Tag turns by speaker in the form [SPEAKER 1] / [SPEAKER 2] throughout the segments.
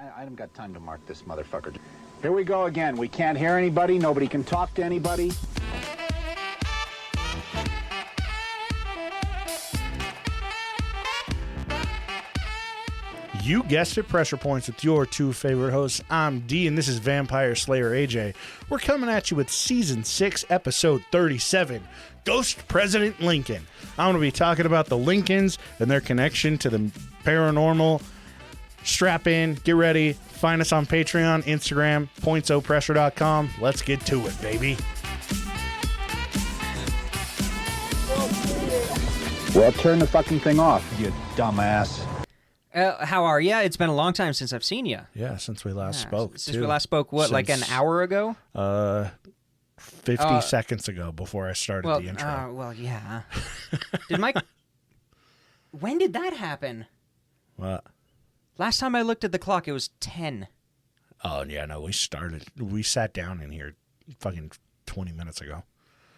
[SPEAKER 1] I haven't got time to mark this motherfucker. Here we go again. We can't hear anybody. Nobody can talk to anybody.
[SPEAKER 2] You guessed it, Pressure Points with your two favorite hosts. I'm D, and this is Vampire Slayer AJ. We're coming at you with Season 6, Episode 37, Ghost President Lincoln. I'm going to be talking about the Lincolns and their connection to the paranormal. Strap in, get ready, find us on Patreon, Instagram, pointsopressure.com. Let's get to it, baby.
[SPEAKER 1] Well, turn the fucking thing off, you dumbass.
[SPEAKER 3] How are you? It's been a long time since I've seen you.
[SPEAKER 2] Yeah, since we last spoke.
[SPEAKER 3] Since we last spoke, what, like an hour ago?
[SPEAKER 2] 50 seconds ago before I started the intro.
[SPEAKER 3] Well, yeah. When did that happen?
[SPEAKER 2] What?
[SPEAKER 3] Last time I looked at the clock, it was 10.
[SPEAKER 2] Oh, yeah, no, we sat down in here fucking 20 minutes ago.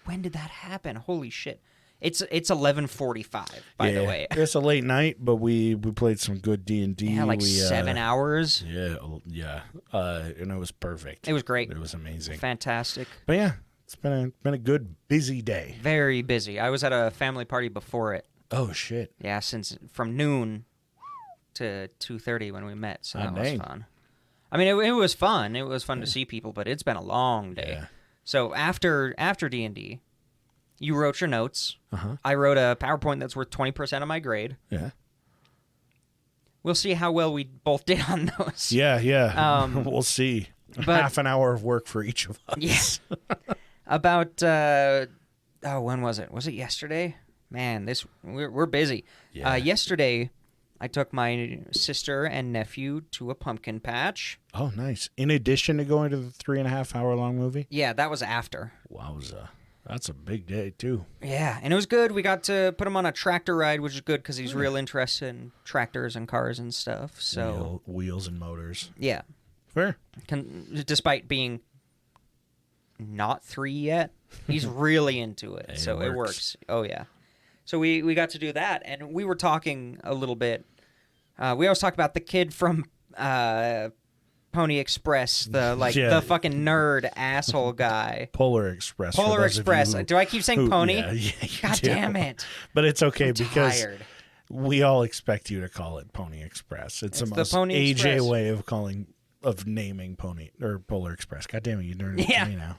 [SPEAKER 3] When did that happen? Holy shit. It's 11:45, by the way.
[SPEAKER 2] It's a late night, but we played some good D&D.
[SPEAKER 3] Yeah, like 7 hours.
[SPEAKER 2] Yeah, and it was perfect.
[SPEAKER 3] It was great.
[SPEAKER 2] It was amazing.
[SPEAKER 3] Fantastic.
[SPEAKER 2] But yeah, it's been a good, busy day.
[SPEAKER 3] Very busy. I was at a family party before it.
[SPEAKER 2] Oh, shit.
[SPEAKER 3] Yeah, from noon to 2:30 when we met, so that was fun. I mean, it was fun. It was fun to see people, but it's been a long day.
[SPEAKER 2] Yeah.
[SPEAKER 3] So after D&D, you wrote your notes.
[SPEAKER 2] Uh-huh.
[SPEAKER 3] I wrote a PowerPoint that's worth 20% of my grade.
[SPEAKER 2] Yeah.
[SPEAKER 3] We'll see how well we both did on those.
[SPEAKER 2] Yeah. We'll see. Half an hour of work for each of us.
[SPEAKER 3] Yeah. About, when was it? Was it yesterday? Man, we're busy.
[SPEAKER 2] Yeah.
[SPEAKER 3] Yesterday, I took my sister and nephew to a pumpkin patch.
[SPEAKER 2] Oh, nice. In addition to going to the 3.5 hour long movie?
[SPEAKER 3] Yeah, that was after.
[SPEAKER 2] Wowza. That's a big day, too.
[SPEAKER 3] Yeah, and it was good. We got to put him on a tractor ride, which is good because he's real interested in tractors and cars and stuff. So
[SPEAKER 2] Wheels and motors.
[SPEAKER 3] Yeah.
[SPEAKER 2] Fair.
[SPEAKER 3] Despite being not 3 yet, he's really into it.
[SPEAKER 2] Hey,
[SPEAKER 3] so it works. Oh, yeah. So we got to do that, and we were talking a little bit. We always talk about the kid from Pony Express, the fucking nerd asshole guy.
[SPEAKER 2] Polar Express.
[SPEAKER 3] Polar Express. Do I keep saying Pony?
[SPEAKER 2] Yeah,
[SPEAKER 3] God damn it.
[SPEAKER 2] But it's okay because
[SPEAKER 3] tired.
[SPEAKER 2] We all expect you to call it Pony Express. It's the most
[SPEAKER 3] Pony
[SPEAKER 2] AJ
[SPEAKER 3] Express
[SPEAKER 2] way of naming Pony or Polar Express. God damn it, you're doing it to me now.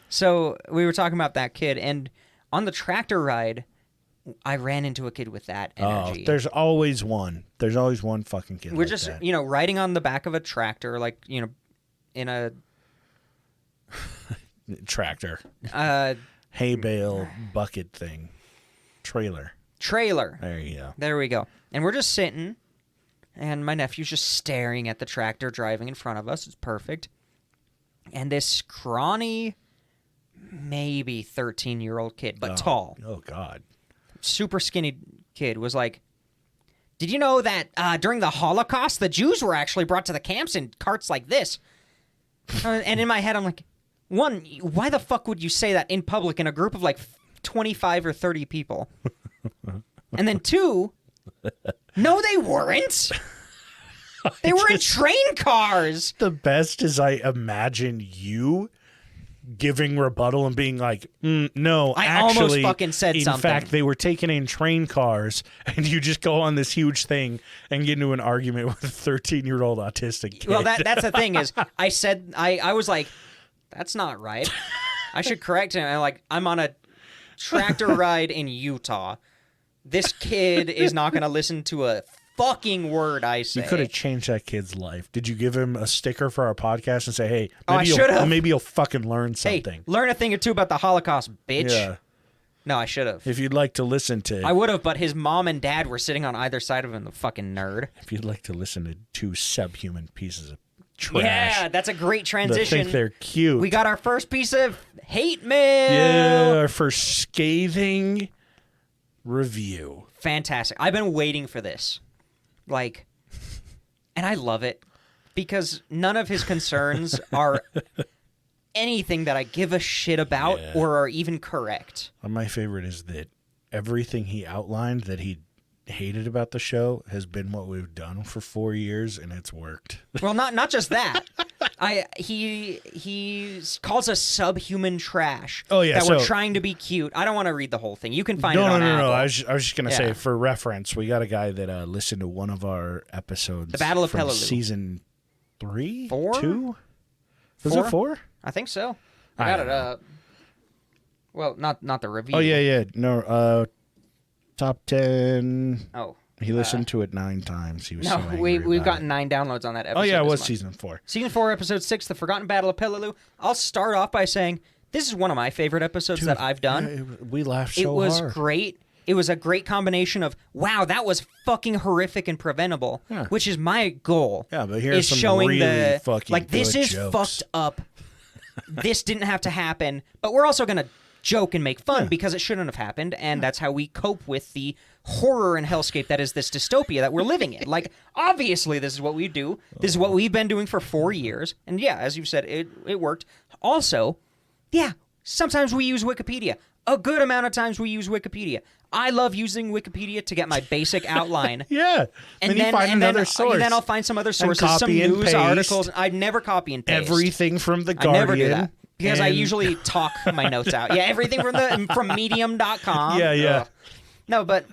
[SPEAKER 3] So we were talking about that kid, and on the tractor ride, I ran into a kid with that energy.
[SPEAKER 2] Oh, there's always one. There's always one fucking kid.
[SPEAKER 3] We're just,
[SPEAKER 2] that.
[SPEAKER 3] Riding on the back of a tractor, in a
[SPEAKER 2] tractor, hay bale bucket thing, trailer. There you go.
[SPEAKER 3] There we go. And we're just sitting, and my nephew's just staring at the tractor driving in front of us. It's perfect. And this scrawny, maybe 13-year-old kid, but tall.
[SPEAKER 2] Oh God.
[SPEAKER 3] Super skinny kid was like, did you know that during the Holocaust, the Jews were actually brought to the camps in carts like this? And in my head, I'm like, one, why the fuck would you say that in public in a group of like 25 or 30 people? And then two, no, they weren't. They were in train cars.
[SPEAKER 2] The best is I imagine you giving rebuttal and being like, no,
[SPEAKER 3] I
[SPEAKER 2] actually,
[SPEAKER 3] almost fucking said something.
[SPEAKER 2] In fact, they were taken in train cars, and you just go on this huge thing and get into an argument with a 13-year-old autistic kid.
[SPEAKER 3] Well, that's the thing is, I was like, that's not right. I should correct him. I'm on a tractor ride in Utah. This kid is not going to listen to a fucking word I say.
[SPEAKER 2] You could have changed that kid's life. Did you give him a sticker for our podcast and say, hey, maybe you'll fucking learn something?
[SPEAKER 3] Hey, learn a thing or two about the Holocaust, bitch.
[SPEAKER 2] Yeah.
[SPEAKER 3] No, I should have.
[SPEAKER 2] If you'd like to listen to...
[SPEAKER 3] I would have, but his mom and dad were sitting on either side of him, the fucking nerd.
[SPEAKER 2] If you'd like to listen to two subhuman pieces of trash...
[SPEAKER 3] Yeah, that's a great transition.
[SPEAKER 2] I think they're cute.
[SPEAKER 3] We got our first piece of hate mail.
[SPEAKER 2] Yeah, our first scathing review.
[SPEAKER 3] Fantastic. I've been waiting for this. And I love it because none of his concerns are anything that I give a shit about or are even correct.
[SPEAKER 2] My favorite is that everything he outlined that he hated about the show has been what we've done for 4 years, and it's worked.
[SPEAKER 3] Well, not just that. He calls us subhuman trash.
[SPEAKER 2] Oh, yeah,
[SPEAKER 3] that we're
[SPEAKER 2] so-
[SPEAKER 3] trying to be cute. I don't want to read the whole thing. You can find
[SPEAKER 2] No,
[SPEAKER 3] it
[SPEAKER 2] no,
[SPEAKER 3] on
[SPEAKER 2] no,
[SPEAKER 3] Apple.
[SPEAKER 2] no. I was just gonna say,
[SPEAKER 3] Yeah.
[SPEAKER 2] for reference, we got a guy that listened to one of our episodes.
[SPEAKER 3] The Battle of
[SPEAKER 2] from
[SPEAKER 3] Peleliu.
[SPEAKER 2] season 3,
[SPEAKER 3] 4?
[SPEAKER 2] 2. Was
[SPEAKER 3] 4?
[SPEAKER 2] it 4?
[SPEAKER 3] I think so.
[SPEAKER 2] I
[SPEAKER 3] I got
[SPEAKER 2] don't
[SPEAKER 3] it up. Well, not the review.
[SPEAKER 2] Oh yeah. No, top 10.
[SPEAKER 3] Oh.
[SPEAKER 2] He listened to it 9 times. He was
[SPEAKER 3] No,
[SPEAKER 2] so angry
[SPEAKER 3] we've
[SPEAKER 2] about
[SPEAKER 3] gotten 9 downloads on that episode.
[SPEAKER 2] Oh yeah, it
[SPEAKER 3] this
[SPEAKER 2] was
[SPEAKER 3] month.
[SPEAKER 2] season 4.
[SPEAKER 3] Season 4, episode 6, The Forgotten Battle of Peleliu. I'll start off by saying this is one of my favorite episodes that I've done.
[SPEAKER 2] We laughed so
[SPEAKER 3] It was
[SPEAKER 2] hard.
[SPEAKER 3] great. It was a great combination of, wow, that was fucking horrific and preventable,
[SPEAKER 2] Yeah.
[SPEAKER 3] which is my goal.
[SPEAKER 2] Yeah, but here's
[SPEAKER 3] is
[SPEAKER 2] some
[SPEAKER 3] showing
[SPEAKER 2] really
[SPEAKER 3] the
[SPEAKER 2] fucking
[SPEAKER 3] like this
[SPEAKER 2] good
[SPEAKER 3] is
[SPEAKER 2] jokes.
[SPEAKER 3] fucked up. This didn't have to happen, but we're also gonna joke and make fun because it shouldn't have happened, and that's how we cope with the horror and hellscape that is this dystopia that we're living in. Like, obviously, this is what we do. This is what we've been doing for 4 years, and yeah, as you said, it worked. Also, yeah, sometimes we use Wikipedia. A good amount of times we use Wikipedia. I love using Wikipedia to get my basic outline.
[SPEAKER 2] Yeah.
[SPEAKER 3] And
[SPEAKER 2] then you find another source.
[SPEAKER 3] Then I'll find some other sources, some
[SPEAKER 2] copy and
[SPEAKER 3] news
[SPEAKER 2] paste.
[SPEAKER 3] articles. I'd never copy and paste.
[SPEAKER 2] Everything from the
[SPEAKER 3] I
[SPEAKER 2] Guardian.
[SPEAKER 3] never do that because I
[SPEAKER 2] and-
[SPEAKER 3] usually talk my notes out. Yeah, everything from Medium.com.
[SPEAKER 2] Yeah, yeah.
[SPEAKER 3] Ugh. No, but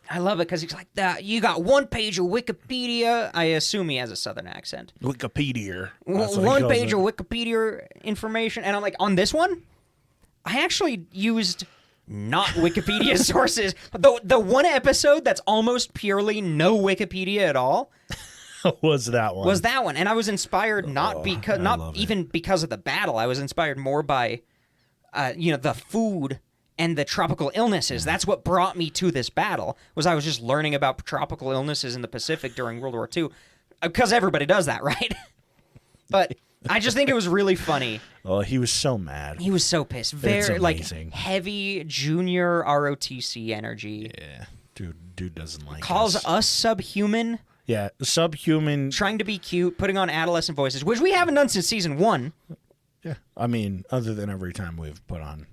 [SPEAKER 3] I love it because he's like, you got one page of Wikipedia. I assume he has a Southern accent.
[SPEAKER 2] Wikipedia. That's what he
[SPEAKER 3] One
[SPEAKER 2] calls
[SPEAKER 3] page
[SPEAKER 2] it.
[SPEAKER 3] of Wikipedia information, and I'm like, on this one, I actually used not Wikipedia sources. The one episode that's almost purely no Wikipedia at all
[SPEAKER 2] was that one.
[SPEAKER 3] was that one, and I was inspired not
[SPEAKER 2] love
[SPEAKER 3] even because of the battle. I was inspired more by, the food and the tropical illnesses. That's what brought me to this battle. I was just learning about tropical illnesses in the Pacific during World War II, because everybody does that, right? But I just think it was really funny.
[SPEAKER 2] Oh, he was so mad.
[SPEAKER 3] He was so pissed.
[SPEAKER 2] It's
[SPEAKER 3] Very
[SPEAKER 2] amazing.
[SPEAKER 3] heavy junior ROTC energy.
[SPEAKER 2] Yeah. Dude doesn't like
[SPEAKER 3] Calls
[SPEAKER 2] us.
[SPEAKER 3] us subhuman,
[SPEAKER 2] Yeah, subhuman.
[SPEAKER 3] trying to be cute, putting on adolescent voices, which we haven't done since season 1.
[SPEAKER 2] Yeah. I mean, other than every time we've put on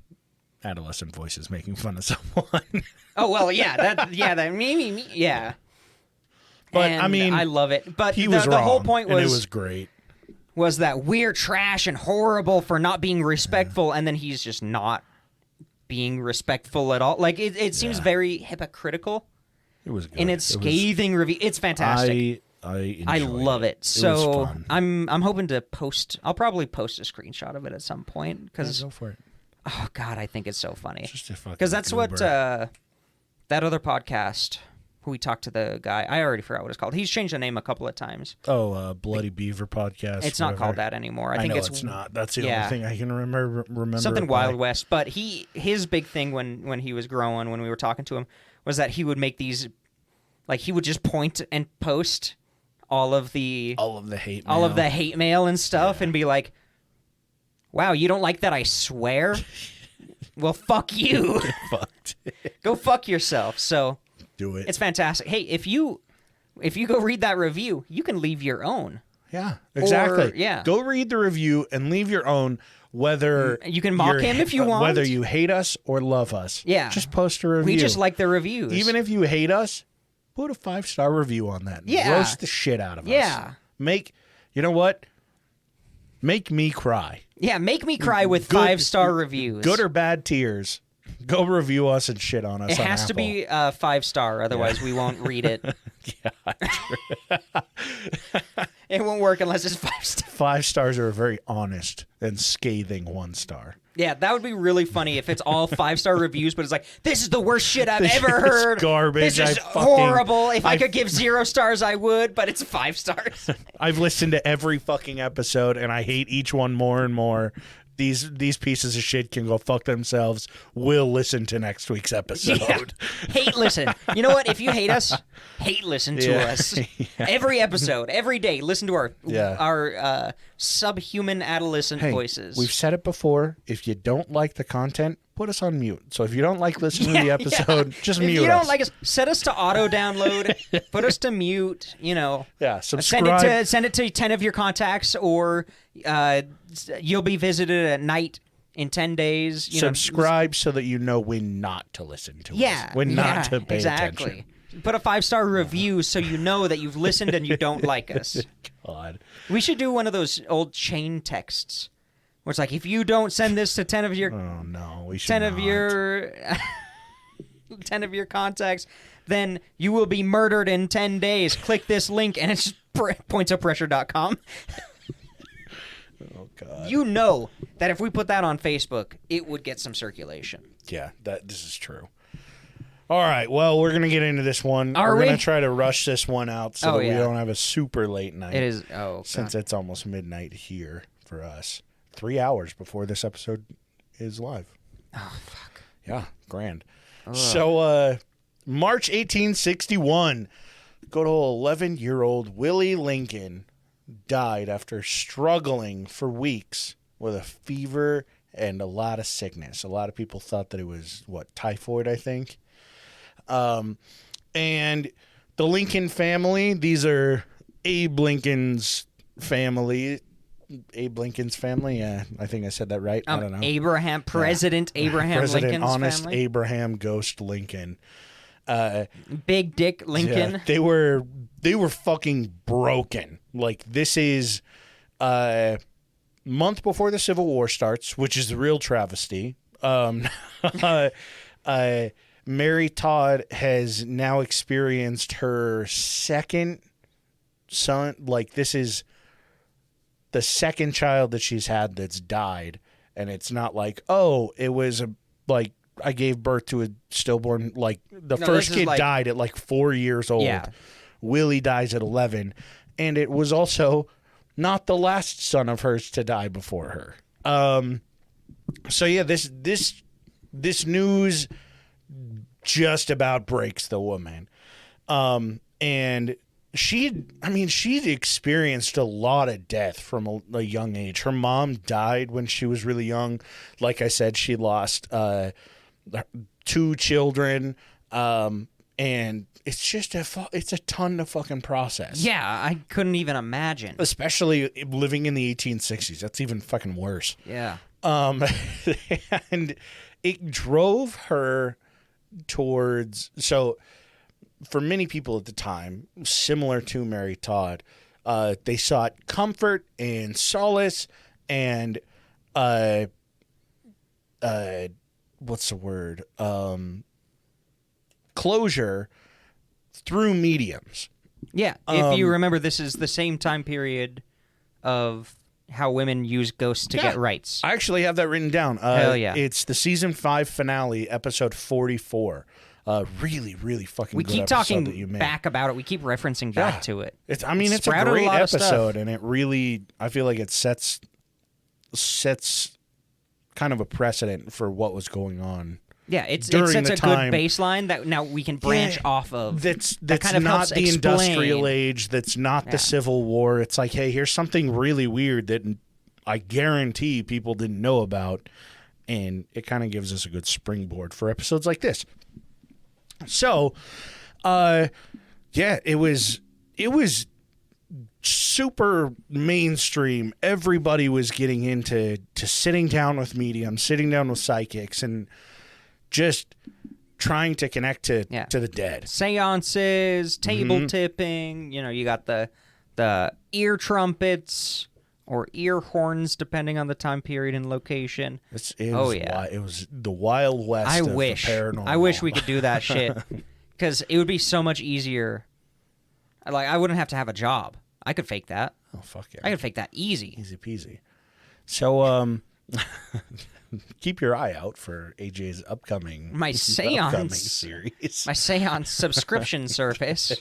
[SPEAKER 2] adolescent voices making fun of someone.
[SPEAKER 3] Oh well, yeah, me, yeah.
[SPEAKER 2] But,
[SPEAKER 3] And
[SPEAKER 2] I mean,
[SPEAKER 3] I love it. But
[SPEAKER 2] he was
[SPEAKER 3] the
[SPEAKER 2] wrong.
[SPEAKER 3] whole point
[SPEAKER 2] and it
[SPEAKER 3] was
[SPEAKER 2] was great.
[SPEAKER 3] that we're trash and horrible for not being respectful, and then he's just not being respectful at all. Like it seems very hypocritical
[SPEAKER 2] It was good.
[SPEAKER 3] in its
[SPEAKER 2] It was-
[SPEAKER 3] scathing review. It's fantastic.
[SPEAKER 2] I
[SPEAKER 3] I
[SPEAKER 2] enjoyed
[SPEAKER 3] love it.
[SPEAKER 2] was
[SPEAKER 3] So
[SPEAKER 2] fun.
[SPEAKER 3] I'm hoping to post. I'll probably post a screenshot of it at some point because
[SPEAKER 2] Go for it.
[SPEAKER 3] oh god, I think it's so funny.
[SPEAKER 2] Just a fucking
[SPEAKER 3] Because that's what
[SPEAKER 2] goober.
[SPEAKER 3] that other podcast who we talked to the guy. I already forgot what it's called. He's changed the name a couple of times.
[SPEAKER 2] Bloody Beaver podcast.
[SPEAKER 3] It's not
[SPEAKER 2] whatever.
[SPEAKER 3] called that anymore. I think
[SPEAKER 2] know
[SPEAKER 3] it's
[SPEAKER 2] not. That's the
[SPEAKER 3] yeah.
[SPEAKER 2] only thing I can remember.
[SPEAKER 3] something
[SPEAKER 2] it
[SPEAKER 3] Wild
[SPEAKER 2] by.
[SPEAKER 3] West. But his big thing when he was growing, when we were talking to him, was that he would make these, like he would just point and post all of the
[SPEAKER 2] hate.
[SPEAKER 3] all of
[SPEAKER 2] mail.
[SPEAKER 3] the hate mail and stuff, and be like, "Wow, you don't like that I swear? Well, fuck you.
[SPEAKER 2] Fucked.
[SPEAKER 3] Go fuck yourself." So
[SPEAKER 2] Do it.
[SPEAKER 3] it's fantastic. Hey, if you go read that review, you can leave your own.
[SPEAKER 2] Yeah, exactly.
[SPEAKER 3] yeah.
[SPEAKER 2] Go read the review and leave your own. Whether
[SPEAKER 3] You can mock
[SPEAKER 2] you're-
[SPEAKER 3] him if you want.
[SPEAKER 2] Whether you hate us or love us.
[SPEAKER 3] Yeah.
[SPEAKER 2] Just post a review.
[SPEAKER 3] We just like the reviews.
[SPEAKER 2] Even if you hate us, put a 5-star review on that. And
[SPEAKER 3] Yeah.
[SPEAKER 2] Roast the shit out of us.
[SPEAKER 3] Yeah.
[SPEAKER 2] You know what? Make me cry.
[SPEAKER 3] yeah, make me cry with
[SPEAKER 2] Good-
[SPEAKER 3] 5-star reviews.
[SPEAKER 2] Good or bad tears. Go review us and shit on us.
[SPEAKER 3] it
[SPEAKER 2] on
[SPEAKER 3] has to
[SPEAKER 2] Apple.
[SPEAKER 3] be 5-star, otherwise we won't read it. It won't work unless it's 5-star.
[SPEAKER 2] 5 stars are a very honest and scathing 1 star.
[SPEAKER 3] Yeah, that would be really funny if it's all 5-star reviews, but it's like, this is the worst shit I've
[SPEAKER 2] This
[SPEAKER 3] ever
[SPEAKER 2] is
[SPEAKER 3] heard.
[SPEAKER 2] garbage.
[SPEAKER 3] This is
[SPEAKER 2] I fucking-
[SPEAKER 3] horrible. If I
[SPEAKER 2] I-
[SPEAKER 3] could give 0 stars, I would, but it's 5 stars.
[SPEAKER 2] I've listened to every fucking episode and I hate each one more and more. These pieces of shit can go fuck themselves. We'll listen to next week's episode.
[SPEAKER 3] Yeah. Hate listen. You know what? If you hate us, hate listen to
[SPEAKER 2] Yeah.
[SPEAKER 3] us. Every episode, every day, listen to
[SPEAKER 2] Yeah.
[SPEAKER 3] our subhuman adolescent
[SPEAKER 2] Hey,
[SPEAKER 3] voices.
[SPEAKER 2] we've said it before. If you don't like the content, put us on mute. So if you don't like listening to the episode, just
[SPEAKER 3] if
[SPEAKER 2] mute
[SPEAKER 3] you don't
[SPEAKER 2] us.
[SPEAKER 3] like us, set us to auto download, put us to mute,
[SPEAKER 2] Yeah, subscribe.
[SPEAKER 3] send it to 10 of your contacts, or you'll be visited at night in 10 days.
[SPEAKER 2] Subscribe so that you know when not to listen to
[SPEAKER 3] Yeah.
[SPEAKER 2] us. When not to pay
[SPEAKER 3] exactly.
[SPEAKER 2] attention.
[SPEAKER 3] Put a 5-star review so you know that you've listened and you don't like us.
[SPEAKER 2] God.
[SPEAKER 3] We should do one of those old chain texts where it's like, if you don't send this to 10 of your
[SPEAKER 2] Oh no, we should
[SPEAKER 3] 10
[SPEAKER 2] not.
[SPEAKER 3] of your 10 of your contacts, then you will be murdered in 10 days. Click this link, and it's just pointsofpressure.com.
[SPEAKER 2] Oh God.
[SPEAKER 3] You know that if we put that on Facebook, it would get some circulation.
[SPEAKER 2] Yeah, this is true. All right, well, we're gonna get into this one.
[SPEAKER 3] Are
[SPEAKER 2] we're
[SPEAKER 3] we?
[SPEAKER 2] gonna try to rush this one out so that
[SPEAKER 3] yeah.
[SPEAKER 2] we don't have a super late night.
[SPEAKER 3] It is.
[SPEAKER 2] Since it's almost midnight here for us. 3 hours before this episode is live.
[SPEAKER 3] Oh fuck.
[SPEAKER 2] Yeah, grand. So, March 1861, good old 11-year-old Willie Lincoln died after struggling for weeks with a fever and a lot of sickness. A lot of people thought that it was, typhoid, I think. And the Lincoln family, these are Abe Lincoln's family. Abe Lincoln's family. Yeah, I think I said that right. I don't know.
[SPEAKER 3] President Abraham
[SPEAKER 2] President
[SPEAKER 3] Lincoln's
[SPEAKER 2] Honest
[SPEAKER 3] family.
[SPEAKER 2] Abraham Ghost Lincoln.
[SPEAKER 3] Big Dick Lincoln.
[SPEAKER 2] Yeah, they were fucking broken. Like, this is month before the Civil War starts, which is the real travesty. Mary Todd has now experienced her second son. Like, this is the second child that she's had that's died, and it's not like, oh, it was I gave birth to a stillborn. Like, the first kid died at 4 years old.
[SPEAKER 3] Yeah.
[SPEAKER 2] Willie dies at 11, and it was also not the last son of hers to die before her. So yeah, this news just about breaks the woman. And she'd experienced a lot of death from a young age. Her mom died when she was really young. Like I said, she lost 2 children. And it's just it's a ton to fucking process.
[SPEAKER 3] Yeah, I couldn't even imagine.
[SPEAKER 2] Especially living in the 1860s. That's even fucking worse.
[SPEAKER 3] Yeah.
[SPEAKER 2] And it drove her towards, so for many people at the time, similar to Mary Todd, they sought comfort and solace and what's the word? Closure through mediums.
[SPEAKER 3] Yeah, if you remember, this is the same time period of how women use ghosts to get rights.
[SPEAKER 2] I actually have that written down.
[SPEAKER 3] Hell yeah.
[SPEAKER 2] It's the season 5 finale, episode 44. Really, really fucking
[SPEAKER 3] We
[SPEAKER 2] good
[SPEAKER 3] keep
[SPEAKER 2] episode that you
[SPEAKER 3] talking
[SPEAKER 2] made.
[SPEAKER 3] back about it. We keep referencing back to it.
[SPEAKER 2] It's a
[SPEAKER 3] Sprouted
[SPEAKER 2] great
[SPEAKER 3] lot of stuff.
[SPEAKER 2] episode, and it really, I feel like it sets kind of a precedent for what was going on.
[SPEAKER 3] Yeah, it
[SPEAKER 2] during
[SPEAKER 3] sets
[SPEAKER 2] the
[SPEAKER 3] a
[SPEAKER 2] time.
[SPEAKER 3] good baseline that now we can branch off of.
[SPEAKER 2] That's
[SPEAKER 3] kind of
[SPEAKER 2] not
[SPEAKER 3] helps
[SPEAKER 2] the
[SPEAKER 3] explain.
[SPEAKER 2] industrial age. That's not the Civil War. It's like, hey, here's something really weird that I guarantee people didn't know about, and it kind of gives us a good springboard for episodes like this. So, it was super mainstream. Everybody was getting into sitting down with mediums, sitting down with psychics, and just trying to connect to the dead.
[SPEAKER 3] Seances, table tipping. You know, you got the ear trumpets or ear horns, depending on the time period and location.
[SPEAKER 2] It was the Wild West of the paranormal.
[SPEAKER 3] I wish we could do that shit, because it would be so much easier. Like, I wouldn't have to have a job. I could fake that.
[SPEAKER 2] Oh, fuck yeah.
[SPEAKER 3] I could fake that easy.
[SPEAKER 2] Easy peasy. So, keep your eye out for AJ's upcoming series.
[SPEAKER 3] My seance subscription service.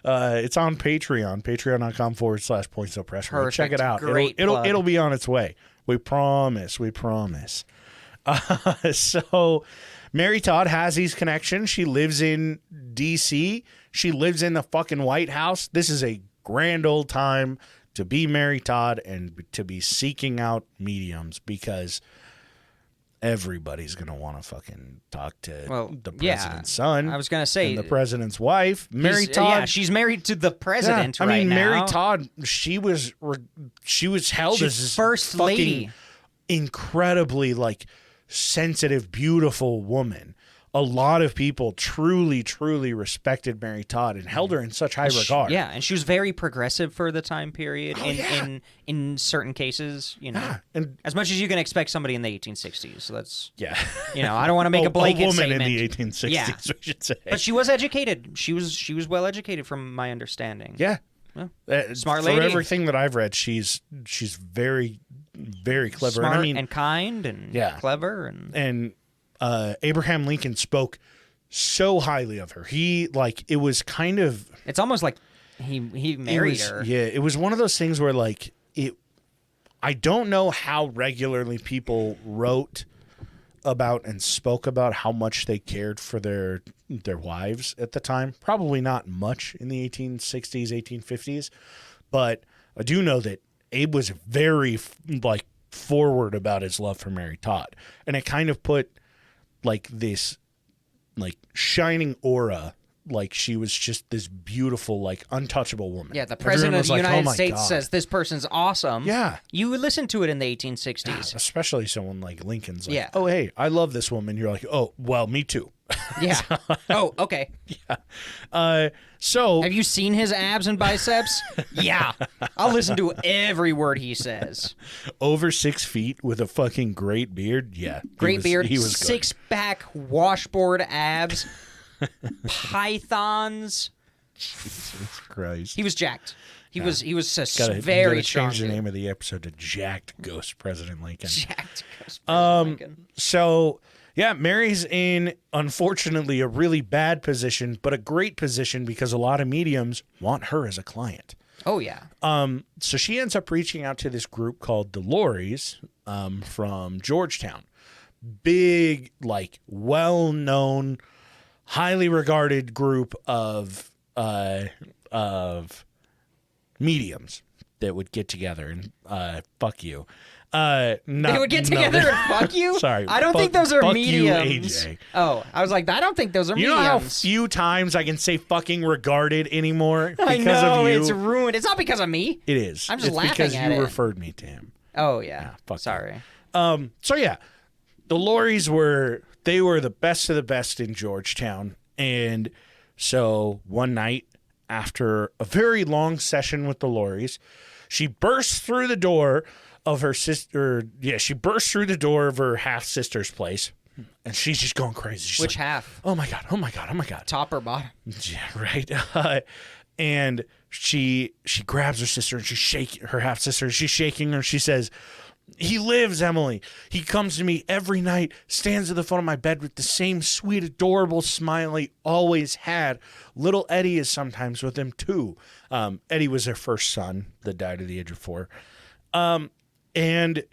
[SPEAKER 2] It's on Patreon, patreon.com/pointsofpressure.
[SPEAKER 3] Perfect.
[SPEAKER 2] Check it out.
[SPEAKER 3] Great
[SPEAKER 2] It'll be on its way. We promise. So Mary Todd has these connections. She lives in D.C. She lives in the fucking White House. This is a grand old time to be Mary Todd and to be seeking out mediums, because everybody's going to want to fucking talk to the president's son.
[SPEAKER 3] I was going to say.
[SPEAKER 2] And the president's wife. Mary Todd.
[SPEAKER 3] Yeah, she's married to the president
[SPEAKER 2] right now.
[SPEAKER 3] now.
[SPEAKER 2] Mary Todd, she was held as this
[SPEAKER 3] first
[SPEAKER 2] fucking
[SPEAKER 3] lady.
[SPEAKER 2] Incredibly, sensitive, beautiful woman. a lot of people truly, truly respected Mary Todd and held her in such high regard.
[SPEAKER 3] Yeah, and she was very progressive for the time period in certain cases, you know.
[SPEAKER 2] Yeah, and
[SPEAKER 3] as much as you can expect somebody in the 1860s. So that's,
[SPEAKER 2] yeah.
[SPEAKER 3] you know, I don't want to make a blanket
[SPEAKER 2] a woman
[SPEAKER 3] statement.
[SPEAKER 2] in the 1860s,
[SPEAKER 3] Yeah.
[SPEAKER 2] we should say.
[SPEAKER 3] But she was educated. She was well educated from my understanding.
[SPEAKER 2] Yeah.
[SPEAKER 3] Smart
[SPEAKER 2] For
[SPEAKER 3] lady.
[SPEAKER 2] everything that I've read, she's very, very clever.
[SPEAKER 3] Smart
[SPEAKER 2] and I mean,
[SPEAKER 3] and kind and clever
[SPEAKER 2] and Abraham Lincoln spoke so highly of her. He it was kind of,
[SPEAKER 3] it's almost like he married her.
[SPEAKER 2] Yeah, it was one of those things where I don't know how regularly people wrote about and spoke about how much they cared for their wives at the time. Probably not much in the 1860s, 1850s, but I do know that Abe was very forward about his love for Mary Todd, and it kind of put this shining aura, like she was just this beautiful, untouchable woman.
[SPEAKER 3] Yeah, the president of the United States
[SPEAKER 2] God.
[SPEAKER 3] says this person's awesome.
[SPEAKER 2] Yeah.
[SPEAKER 3] You would listen to it in the 1860s.
[SPEAKER 2] Yeah, especially someone like Lincoln's like,
[SPEAKER 3] Yeah.
[SPEAKER 2] oh, hey, I love this woman. You're like, oh, well, me too.
[SPEAKER 3] Yeah. Oh, okay.
[SPEAKER 2] Yeah. So
[SPEAKER 3] have you seen his abs and biceps? Yeah. I'll listen to every word he says.
[SPEAKER 2] over 6 feet with a fucking great beard. Yeah.
[SPEAKER 3] Great beard,
[SPEAKER 2] He was good.
[SPEAKER 3] six-pack washboard abs, pythons.
[SPEAKER 2] Jesus Christ.
[SPEAKER 3] He was jacked. He was
[SPEAKER 2] gotta
[SPEAKER 3] very
[SPEAKER 2] change
[SPEAKER 3] strong.
[SPEAKER 2] the name of the episode to Jacked Ghost President Lincoln.
[SPEAKER 3] Jacked. Lincoln.
[SPEAKER 2] So, yeah, Mary's in, unfortunately, a really bad position, but a great position because a lot of mediums want her as a client.
[SPEAKER 3] Oh, yeah.
[SPEAKER 2] So she ends up reaching out to this group called the Lorries from Georgetown. Big, well-known, highly regarded group of mediums that would get together and fuck you.
[SPEAKER 3] They would get together and fuck you?
[SPEAKER 2] Sorry.
[SPEAKER 3] I don't think those are
[SPEAKER 2] fuck
[SPEAKER 3] mediums.
[SPEAKER 2] You, AJ.
[SPEAKER 3] Oh, I was like, I don't think those are
[SPEAKER 2] You
[SPEAKER 3] mediums.
[SPEAKER 2] know how few times I can say fucking regarded anymore because
[SPEAKER 3] I know,
[SPEAKER 2] of you?
[SPEAKER 3] it's ruined. It's not because of me.
[SPEAKER 2] It is.
[SPEAKER 3] I'm just
[SPEAKER 2] it's
[SPEAKER 3] laughing
[SPEAKER 2] because
[SPEAKER 3] at
[SPEAKER 2] you
[SPEAKER 3] it.
[SPEAKER 2] referred me to him.
[SPEAKER 3] Oh, yeah.
[SPEAKER 2] fuck
[SPEAKER 3] Sorry.
[SPEAKER 2] So yeah, the Lorries were the best of the best in Georgetown. And so one night after a very long session with the Lorries, she bursts through the door of her sister. Yeah, she bursts through the door of her half sister's place, and she's just going crazy. She's
[SPEAKER 3] Which
[SPEAKER 2] like,
[SPEAKER 3] half?
[SPEAKER 2] Oh my God. Oh my God. Oh my God.
[SPEAKER 3] Top or bottom?
[SPEAKER 2] Yeah, right. And she grabs her sister and she's shaking her half sister. She's shaking her. She says, "He lives, Emily. He comes to me every night, stands at the foot of my bed with the same sweet, adorable smile he always had. Little Eddie is sometimes with him too." Eddie was their first son that died at the age of 4. And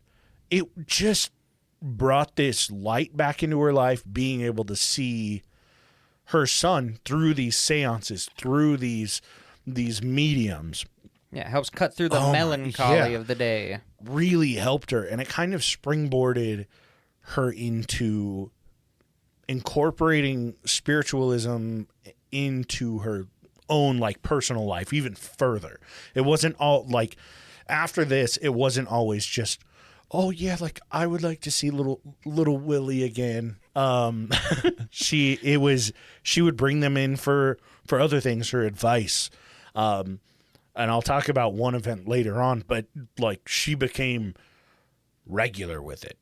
[SPEAKER 2] it just brought this light back into her life, being able to see her son through these seances, through these mediums.
[SPEAKER 3] Yeah, it helps cut through the
[SPEAKER 2] Oh,
[SPEAKER 3] melancholy
[SPEAKER 2] yeah.
[SPEAKER 3] of the day.
[SPEAKER 2] Really helped her, and it kind of springboarded her into incorporating spiritualism into her own personal life even further. It wasn't all after this, it wasn't always just, oh yeah, I would like to see little Willie again. She would bring them in for other things, her advice. And I'll talk about one event later on, but she became regular with it.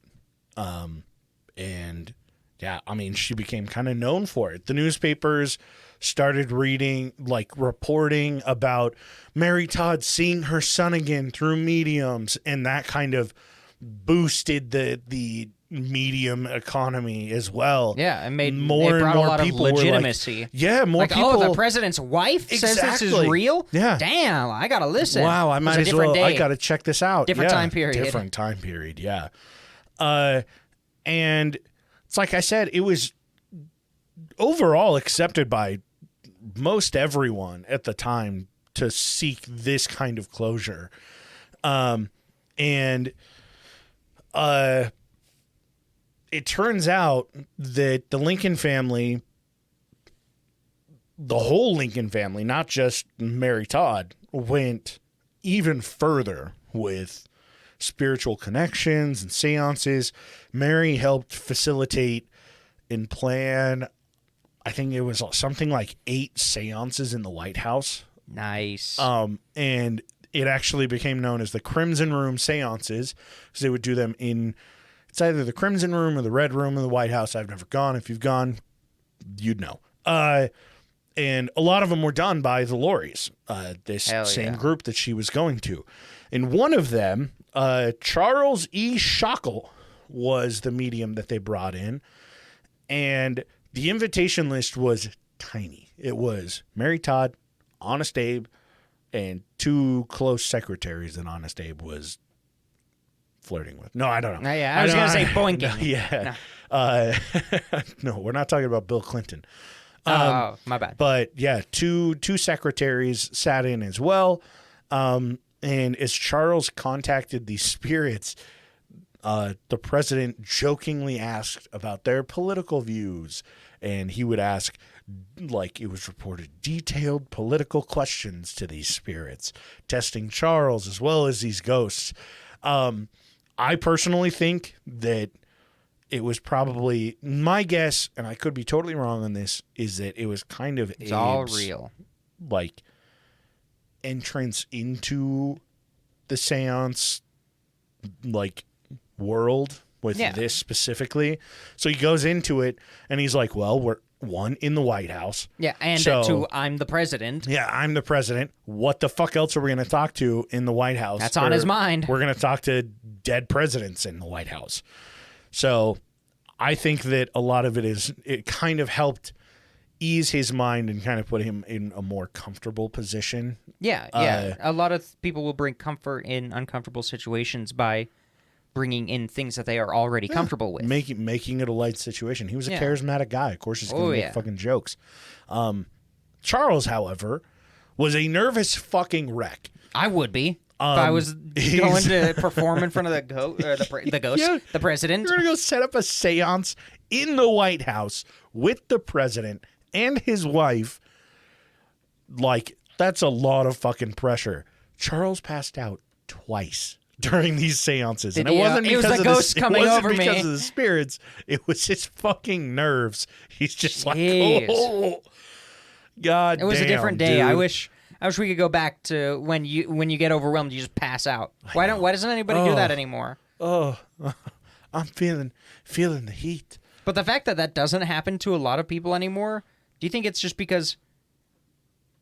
[SPEAKER 2] And yeah, I mean, she became kind of known for it. The newspapers started reporting about Mary Todd seeing her son again through mediums, and that kind of boosted the medium economy as well.
[SPEAKER 3] Yeah, and made
[SPEAKER 2] more
[SPEAKER 3] it brought
[SPEAKER 2] and more
[SPEAKER 3] a lot of
[SPEAKER 2] people were
[SPEAKER 3] legitimacy.
[SPEAKER 2] more people.
[SPEAKER 3] Oh, the president's wife says this is
[SPEAKER 2] Exactly.
[SPEAKER 3] real?
[SPEAKER 2] Yeah.
[SPEAKER 3] Damn, I gotta listen.
[SPEAKER 2] Wow, I
[SPEAKER 3] It was
[SPEAKER 2] might
[SPEAKER 3] a
[SPEAKER 2] as
[SPEAKER 3] different
[SPEAKER 2] well. I
[SPEAKER 3] day.
[SPEAKER 2] got to check this out.
[SPEAKER 3] Different
[SPEAKER 2] Yeah,
[SPEAKER 3] time period.
[SPEAKER 2] Different time period. Yeah. And it's like I said, it was overall accepted by most everyone at the time to seek this kind of closure. And it turns out that the Lincoln family, the whole Lincoln family, not just Mary Todd, went even further with spiritual connections and seances. Mary helped facilitate and plan I think it was something like 8 seances in the White House.
[SPEAKER 3] Nice.
[SPEAKER 2] And it actually became known as the Crimson Room seances because they would do them it's either the Crimson Room or the Red Room of the White House. I've never gone. If you've gone, you'd know. And a lot of them were done by the Lauries, this same group that she was going to. And one of them, Charles E. Schockel, was the medium that they brought in. And the invitation list was tiny. It was Mary Todd, Honest Abe, and 2 close secretaries that Honest Abe was flirting with. No, I don't know.
[SPEAKER 3] Yeah, I was going to say boinking.
[SPEAKER 2] Yeah. No. No, we're not talking about Bill Clinton.
[SPEAKER 3] Oh, my bad.
[SPEAKER 2] But yeah, two secretaries sat in as well. And as Charles contacted these spirits, the president jokingly asked about their political views. And he would ask, like it was reported, detailed political questions to these spirits, testing Charles as well as these ghosts. I personally think that it was probably, my guess, and I could be totally wrong on this, is that it was kind of
[SPEAKER 3] it's all real,
[SPEAKER 2] like entrance into the seance, like world with this specifically. So he goes into it and he's like, well, we're in the White House.
[SPEAKER 3] Yeah, and I'm the president.
[SPEAKER 2] Yeah, I'm the president. What the fuck else are we going to talk to in the White House?
[SPEAKER 3] That's on his mind.
[SPEAKER 2] We're going to talk to dead presidents in the White House. So I think that a lot of it kind of helped ease his mind and kind of put him in a more comfortable position.
[SPEAKER 3] Yeah, yeah. A lot of people will bring comfort in uncomfortable situations by bringing in things that they are already comfortable with.
[SPEAKER 2] Making it a light situation. He was a charismatic guy. Of course he's going to make fucking jokes. Charles, however, was a nervous fucking wreck.
[SPEAKER 3] I would be. If I was going to perform in front of the ghost, the president.
[SPEAKER 2] You're going to go set up a seance in the White House with the president and his wife. Like, that's a lot of fucking pressure. Charles passed out twice during these seances. And it wasn't because of the spirits. It was his fucking nerves. He's just like, oh, God damn.
[SPEAKER 3] It was a different day.
[SPEAKER 2] Dude.
[SPEAKER 3] I wish we could go back to when you get overwhelmed, you just pass out. Why doesn't anybody do that anymore?
[SPEAKER 2] Oh, I'm feeling the heat.
[SPEAKER 3] But the fact that doesn't happen to a lot of people anymore, do you think it's just because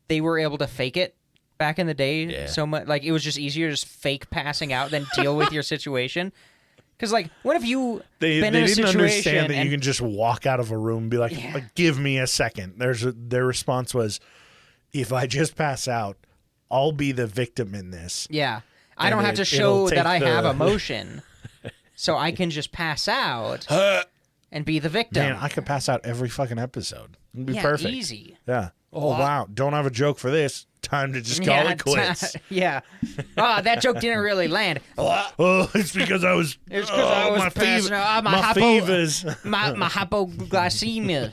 [SPEAKER 3] they were able to fake it back in the day so much? Like, it was just easier to just fake passing out than deal with your situation? Because, like, what if you been in a situation... They didn't understand
[SPEAKER 2] that you can just walk out of a room and be like, give me a second. Their response was, if I just pass out, I'll be the victim in this.
[SPEAKER 3] Yeah. I don't have to show that I have emotion, so I can just pass out and be the victim.
[SPEAKER 2] Man, I could pass out every fucking episode. It'd be perfect.
[SPEAKER 3] Easy.
[SPEAKER 2] Yeah. Oh, wow. Don't have a joke for this. Time to just call it quits.
[SPEAKER 3] Yeah. Oh, that joke didn't really land.
[SPEAKER 2] Oh, it's because I was...
[SPEAKER 3] It's because I was passing out.
[SPEAKER 2] My fevers.
[SPEAKER 3] My hypoglycemia.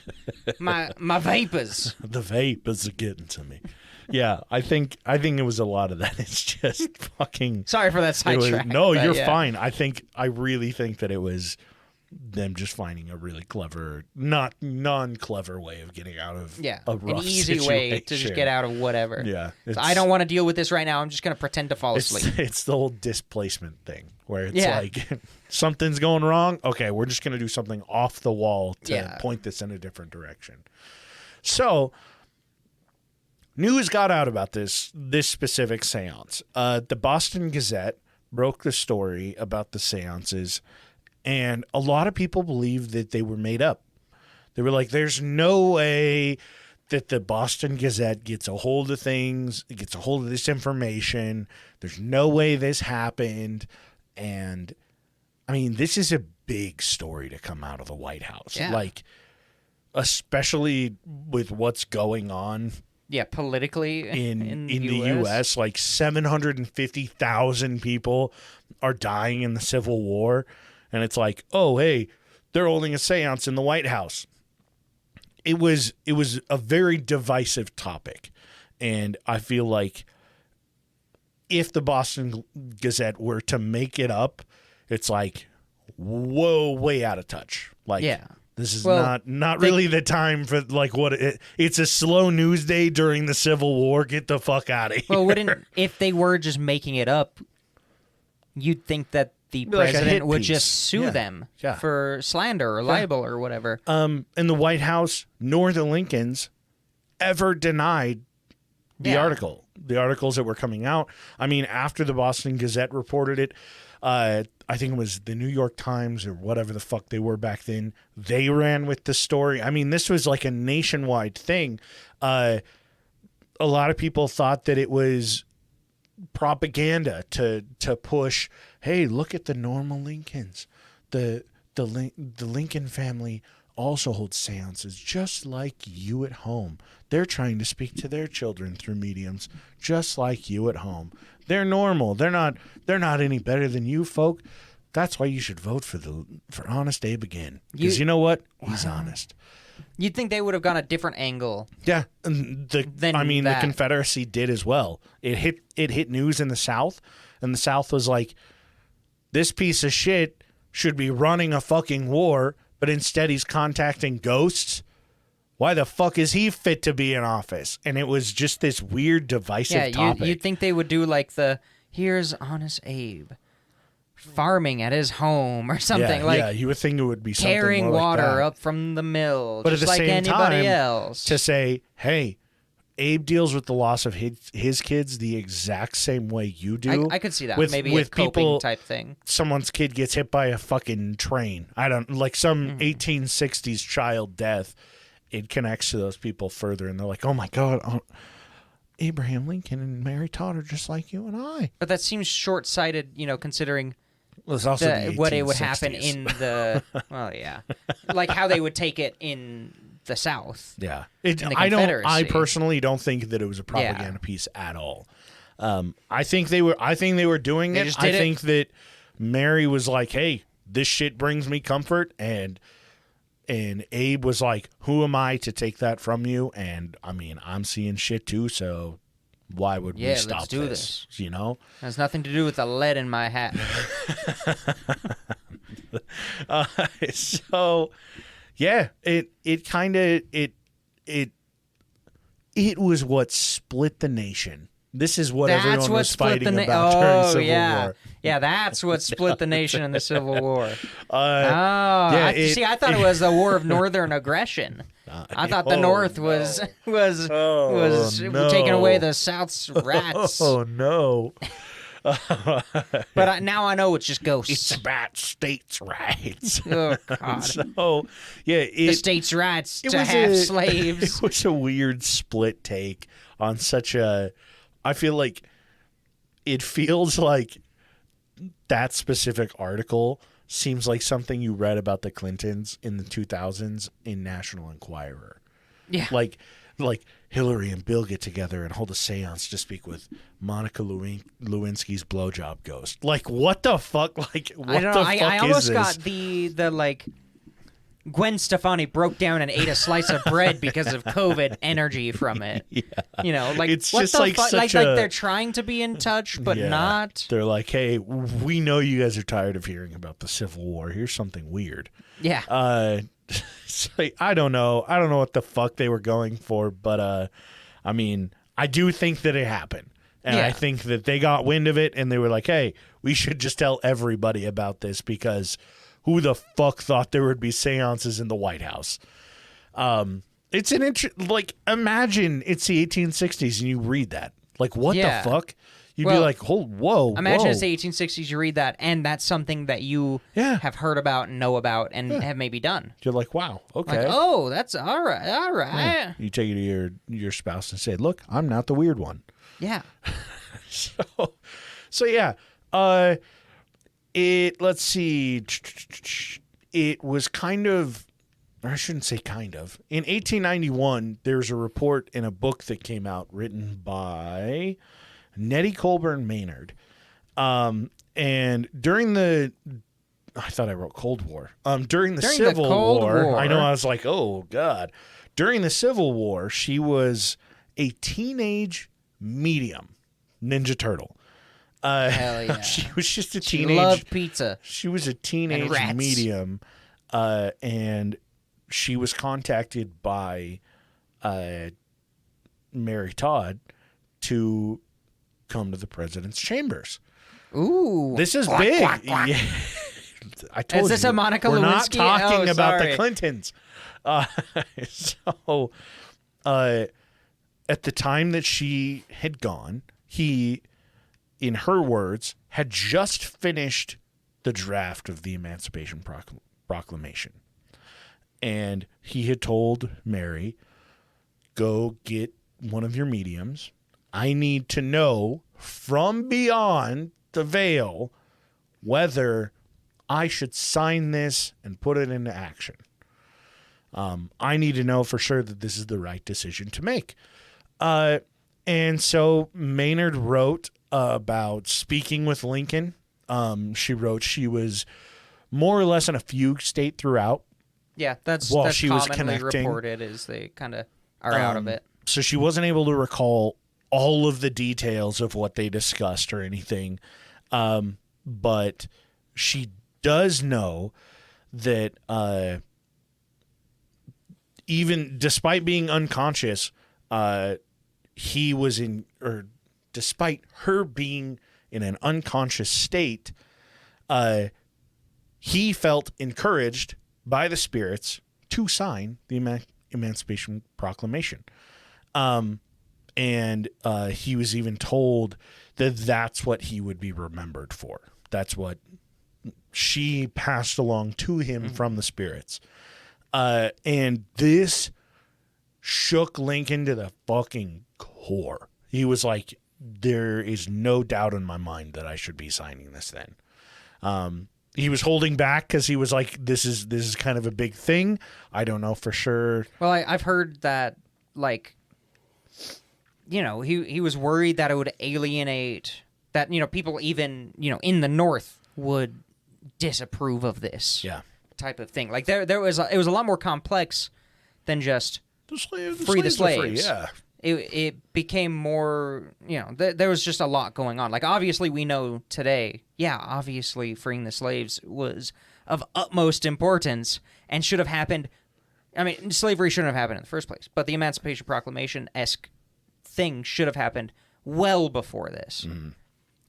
[SPEAKER 3] My vapors.
[SPEAKER 2] The vapors are getting to me. Yeah, I think it was a lot of that. It's just fucking...
[SPEAKER 3] Sorry for that sidetrack.
[SPEAKER 2] No, you're fine. I really think that it was them just finding a really clever, not non-clever way of getting out of a rough
[SPEAKER 3] an easy
[SPEAKER 2] situation.
[SPEAKER 3] way to just get out of whatever.
[SPEAKER 2] Yeah.
[SPEAKER 3] So I don't want to deal with this right now. I'm just going to pretend to fall asleep.
[SPEAKER 2] It's the whole displacement thing where it's like something's going wrong. Okay, we're just going to do something off the wall to point this in a different direction. So news got out about this specific seance. The Boston Gazette broke the story about the seances, and a lot of people believe that they were made up. They were like, there's no way that the Boston Gazette gets a hold of things, gets a hold of this information. There's no way this happened. And, I mean, this is a big story to come out of the White House.
[SPEAKER 3] Yeah.
[SPEAKER 2] Like, especially with what's going on.
[SPEAKER 3] Yeah, politically
[SPEAKER 2] in the U.S., like 750,000 people are dying in the Civil War. And it's like, oh, hey, they're holding a seance in the White House. It was a very divisive topic. And I feel like if the Boston Gazette were to make it up, it's like, whoa, way out of touch. Like, This is
[SPEAKER 3] Well,
[SPEAKER 2] not really the time for like what it's a slow news day during the Civil War. Get the fuck out of here.
[SPEAKER 3] Well, if they were just making it up, you'd think that the
[SPEAKER 2] Be like a
[SPEAKER 3] president
[SPEAKER 2] hit
[SPEAKER 3] would
[SPEAKER 2] piece.
[SPEAKER 3] just sue them for slander or libel or whatever.
[SPEAKER 2] In the White House, nor the Lincolns ever denied the article. The articles that were coming out. I mean, after the Boston Gazette reported it, I think it was the New York Times or whatever the fuck they were back then. They ran with the story. I mean, this was like a nationwide thing. A lot of people thought that it was propaganda to push, hey, look at the normal Lincolns. The Lincoln family also holds seances just like you at home. They're trying to speak to their children through mediums just like you at home. They're normal. They're not any better than you folk. That's why you should vote for Honest Abe again. Because you know what? He's honest.
[SPEAKER 3] You'd think they would have gone a different angle.
[SPEAKER 2] Yeah, the Confederacy did as well. It hit news in the South, and the South was like, this piece of shit should be running a fucking war, but instead he's contacting ghosts. Why the fuck is he fit to be in office? And it was just this weird divisive topic.
[SPEAKER 3] You'd think they would do like here's Honest Abe farming at his home or something.
[SPEAKER 2] You would think it would be something
[SPEAKER 3] carrying
[SPEAKER 2] more like
[SPEAKER 3] water
[SPEAKER 2] that.
[SPEAKER 3] up from the mill,
[SPEAKER 2] But
[SPEAKER 3] just
[SPEAKER 2] at the
[SPEAKER 3] like
[SPEAKER 2] same
[SPEAKER 3] anybody
[SPEAKER 2] time,
[SPEAKER 3] else.
[SPEAKER 2] To say, hey, Abe deals with the loss of his kids the exact same way you do.
[SPEAKER 3] I could see that.
[SPEAKER 2] With
[SPEAKER 3] Maybe a coping
[SPEAKER 2] people,
[SPEAKER 3] type thing.
[SPEAKER 2] Someone's kid gets hit by a fucking train. I don't like some 1860s child death. It connects to those people further, and they're like, "Oh my God, Abraham Lincoln and Mary Todd are just like you and I."
[SPEAKER 3] But that seems short-sighted, considering
[SPEAKER 2] Well, it's also the
[SPEAKER 3] what it would
[SPEAKER 2] 1860s.
[SPEAKER 3] happen in the like how they would take it in the South.
[SPEAKER 2] Yeah,
[SPEAKER 3] in the
[SPEAKER 2] I
[SPEAKER 3] Confederacy.
[SPEAKER 2] personally don't think that it was a propaganda piece at all. I think they were doing it. I think that Mary was like, "Hey, this shit brings me comfort," and Abe was like, "Who am I to take that from you?" And I mean, I'm seeing shit too, so why would we stop
[SPEAKER 3] let's do this?
[SPEAKER 2] You know,
[SPEAKER 3] It has nothing to do with the lead in my hat.
[SPEAKER 2] So yeah, it kind of it was what split the nation. This is what everyone was fighting about during Civil War.
[SPEAKER 3] Yeah, that's what split the nation in the Civil War.
[SPEAKER 2] Yeah,
[SPEAKER 3] I thought it was a war of northern aggression. I thought the North was taking away the South's rats.
[SPEAKER 2] Oh no!
[SPEAKER 3] But now I know it's just ghosts.
[SPEAKER 2] It's about states' rights.
[SPEAKER 3] Oh God!
[SPEAKER 2] So yeah,
[SPEAKER 3] the states' rights to have slaves.
[SPEAKER 2] It was a weird split take on such a. I feel like it feels like that specific article seems like something you read about the Clintons in the 2000s in National Enquirer.
[SPEAKER 3] Yeah.
[SPEAKER 2] Like Hillary and Bill get together and hold a seance to speak with Monica Lewinsky's blowjob ghost. Like, what the fuck? Like, what
[SPEAKER 3] I don't
[SPEAKER 2] the
[SPEAKER 3] know.
[SPEAKER 2] fuck
[SPEAKER 3] I
[SPEAKER 2] is
[SPEAKER 3] almost
[SPEAKER 2] this?
[SPEAKER 3] got the like Gwen Stefani broke down and ate a slice of bread because of COVID energy from it.
[SPEAKER 2] Yeah.
[SPEAKER 3] Like
[SPEAKER 2] it's
[SPEAKER 3] what
[SPEAKER 2] just
[SPEAKER 3] the
[SPEAKER 2] like
[SPEAKER 3] fuck?
[SPEAKER 2] such
[SPEAKER 3] like
[SPEAKER 2] a,
[SPEAKER 3] they're trying to be in touch but
[SPEAKER 2] yeah.
[SPEAKER 3] not.
[SPEAKER 2] They're like, hey, we know you guys are tired of hearing about the Civil War. Here's something weird.
[SPEAKER 3] Yeah.
[SPEAKER 2] It's like, I don't know what the fuck they were going for, but I mean, I do think that it happened. And I think that they got wind of it and they were like, hey, we should just tell everybody about this because who the fuck thought there would be seances in the White House? It's an like, imagine it's the 1860s and you read that. Like, what the fuck? You'd be like, whoa.
[SPEAKER 3] Imagine
[SPEAKER 2] whoa.
[SPEAKER 3] it's the 1860s, you read that, and that's something that you have heard about and know about and have maybe done.
[SPEAKER 2] You're like, wow, okay.
[SPEAKER 3] Like, oh, that's all right.
[SPEAKER 2] Yeah. You take it to your spouse and say, look, I'm not the weird one.
[SPEAKER 3] Yeah.
[SPEAKER 2] So yeah. Let's see. It was kind of, or I shouldn't say kind of. In 1891, there's a report in a book that came out written by Nettie Colburn Maynard. And during the, I thought I wrote Cold War. During the Civil War, I know I was like, oh God. During the Civil War, she was a teenage medium Ninja Turtle.
[SPEAKER 3] Hell yeah.
[SPEAKER 2] She was just a
[SPEAKER 3] She
[SPEAKER 2] teenage.
[SPEAKER 3] loved pizza.
[SPEAKER 2] She was a teenage
[SPEAKER 3] rats.
[SPEAKER 2] medium, and she was contacted by Mary Todd to come to the president's chambers.
[SPEAKER 3] Ooh.
[SPEAKER 2] This is
[SPEAKER 3] Quack,
[SPEAKER 2] big.
[SPEAKER 3] quack, quack.
[SPEAKER 2] Yeah. I told
[SPEAKER 3] Is this
[SPEAKER 2] you,
[SPEAKER 3] a Monica
[SPEAKER 2] we're not
[SPEAKER 3] Lewinsky?
[SPEAKER 2] talking
[SPEAKER 3] Oh,
[SPEAKER 2] about
[SPEAKER 3] sorry.
[SPEAKER 2] the Clintons. So, at the time that she had gone, he, in her words, had just finished the draft of the Emancipation Proclamation. And he had told Mary, go get one of your mediums. I need to know from beyond the veil whether I should sign this and put it into action. I need to know for sure that this is the right decision to make. And so Maynard wrote about speaking with Lincoln. She wrote she was more or less in a fugue state throughout.
[SPEAKER 3] Yeah, that's
[SPEAKER 2] she was
[SPEAKER 3] commonly
[SPEAKER 2] connecting.
[SPEAKER 3] reported is they kind of are out of it.
[SPEAKER 2] So she wasn't able to recall all of the details of what they discussed or anything. But she does know that even despite being unconscious, he was in, or despite her being in an unconscious state, he felt encouraged by the spirits to sign the Emancipation Proclamation. And he was even told that that's what he would be remembered for. That's what she passed along to him from the spirits. And this shook Lincoln to the fucking core. He was like, there is no doubt in my mind that I should be signing this then. He was holding back because he was like, this is kind of a big thing. I don't know for sure.
[SPEAKER 3] Well, I've heard that, like, you know, he was worried that it would alienate, that, you know, people even, you know, in the North would disapprove of this type of thing. Like, it was a lot more complex than just free the slaves.
[SPEAKER 2] Yeah.
[SPEAKER 3] It became more, you know, there was just a lot going on. Like, obviously, we know today, obviously, freeing the slaves was of utmost importance and should have happened. I mean, slavery shouldn't have happened in the first place, but the Emancipation Proclamation-esque thing should have happened well before this.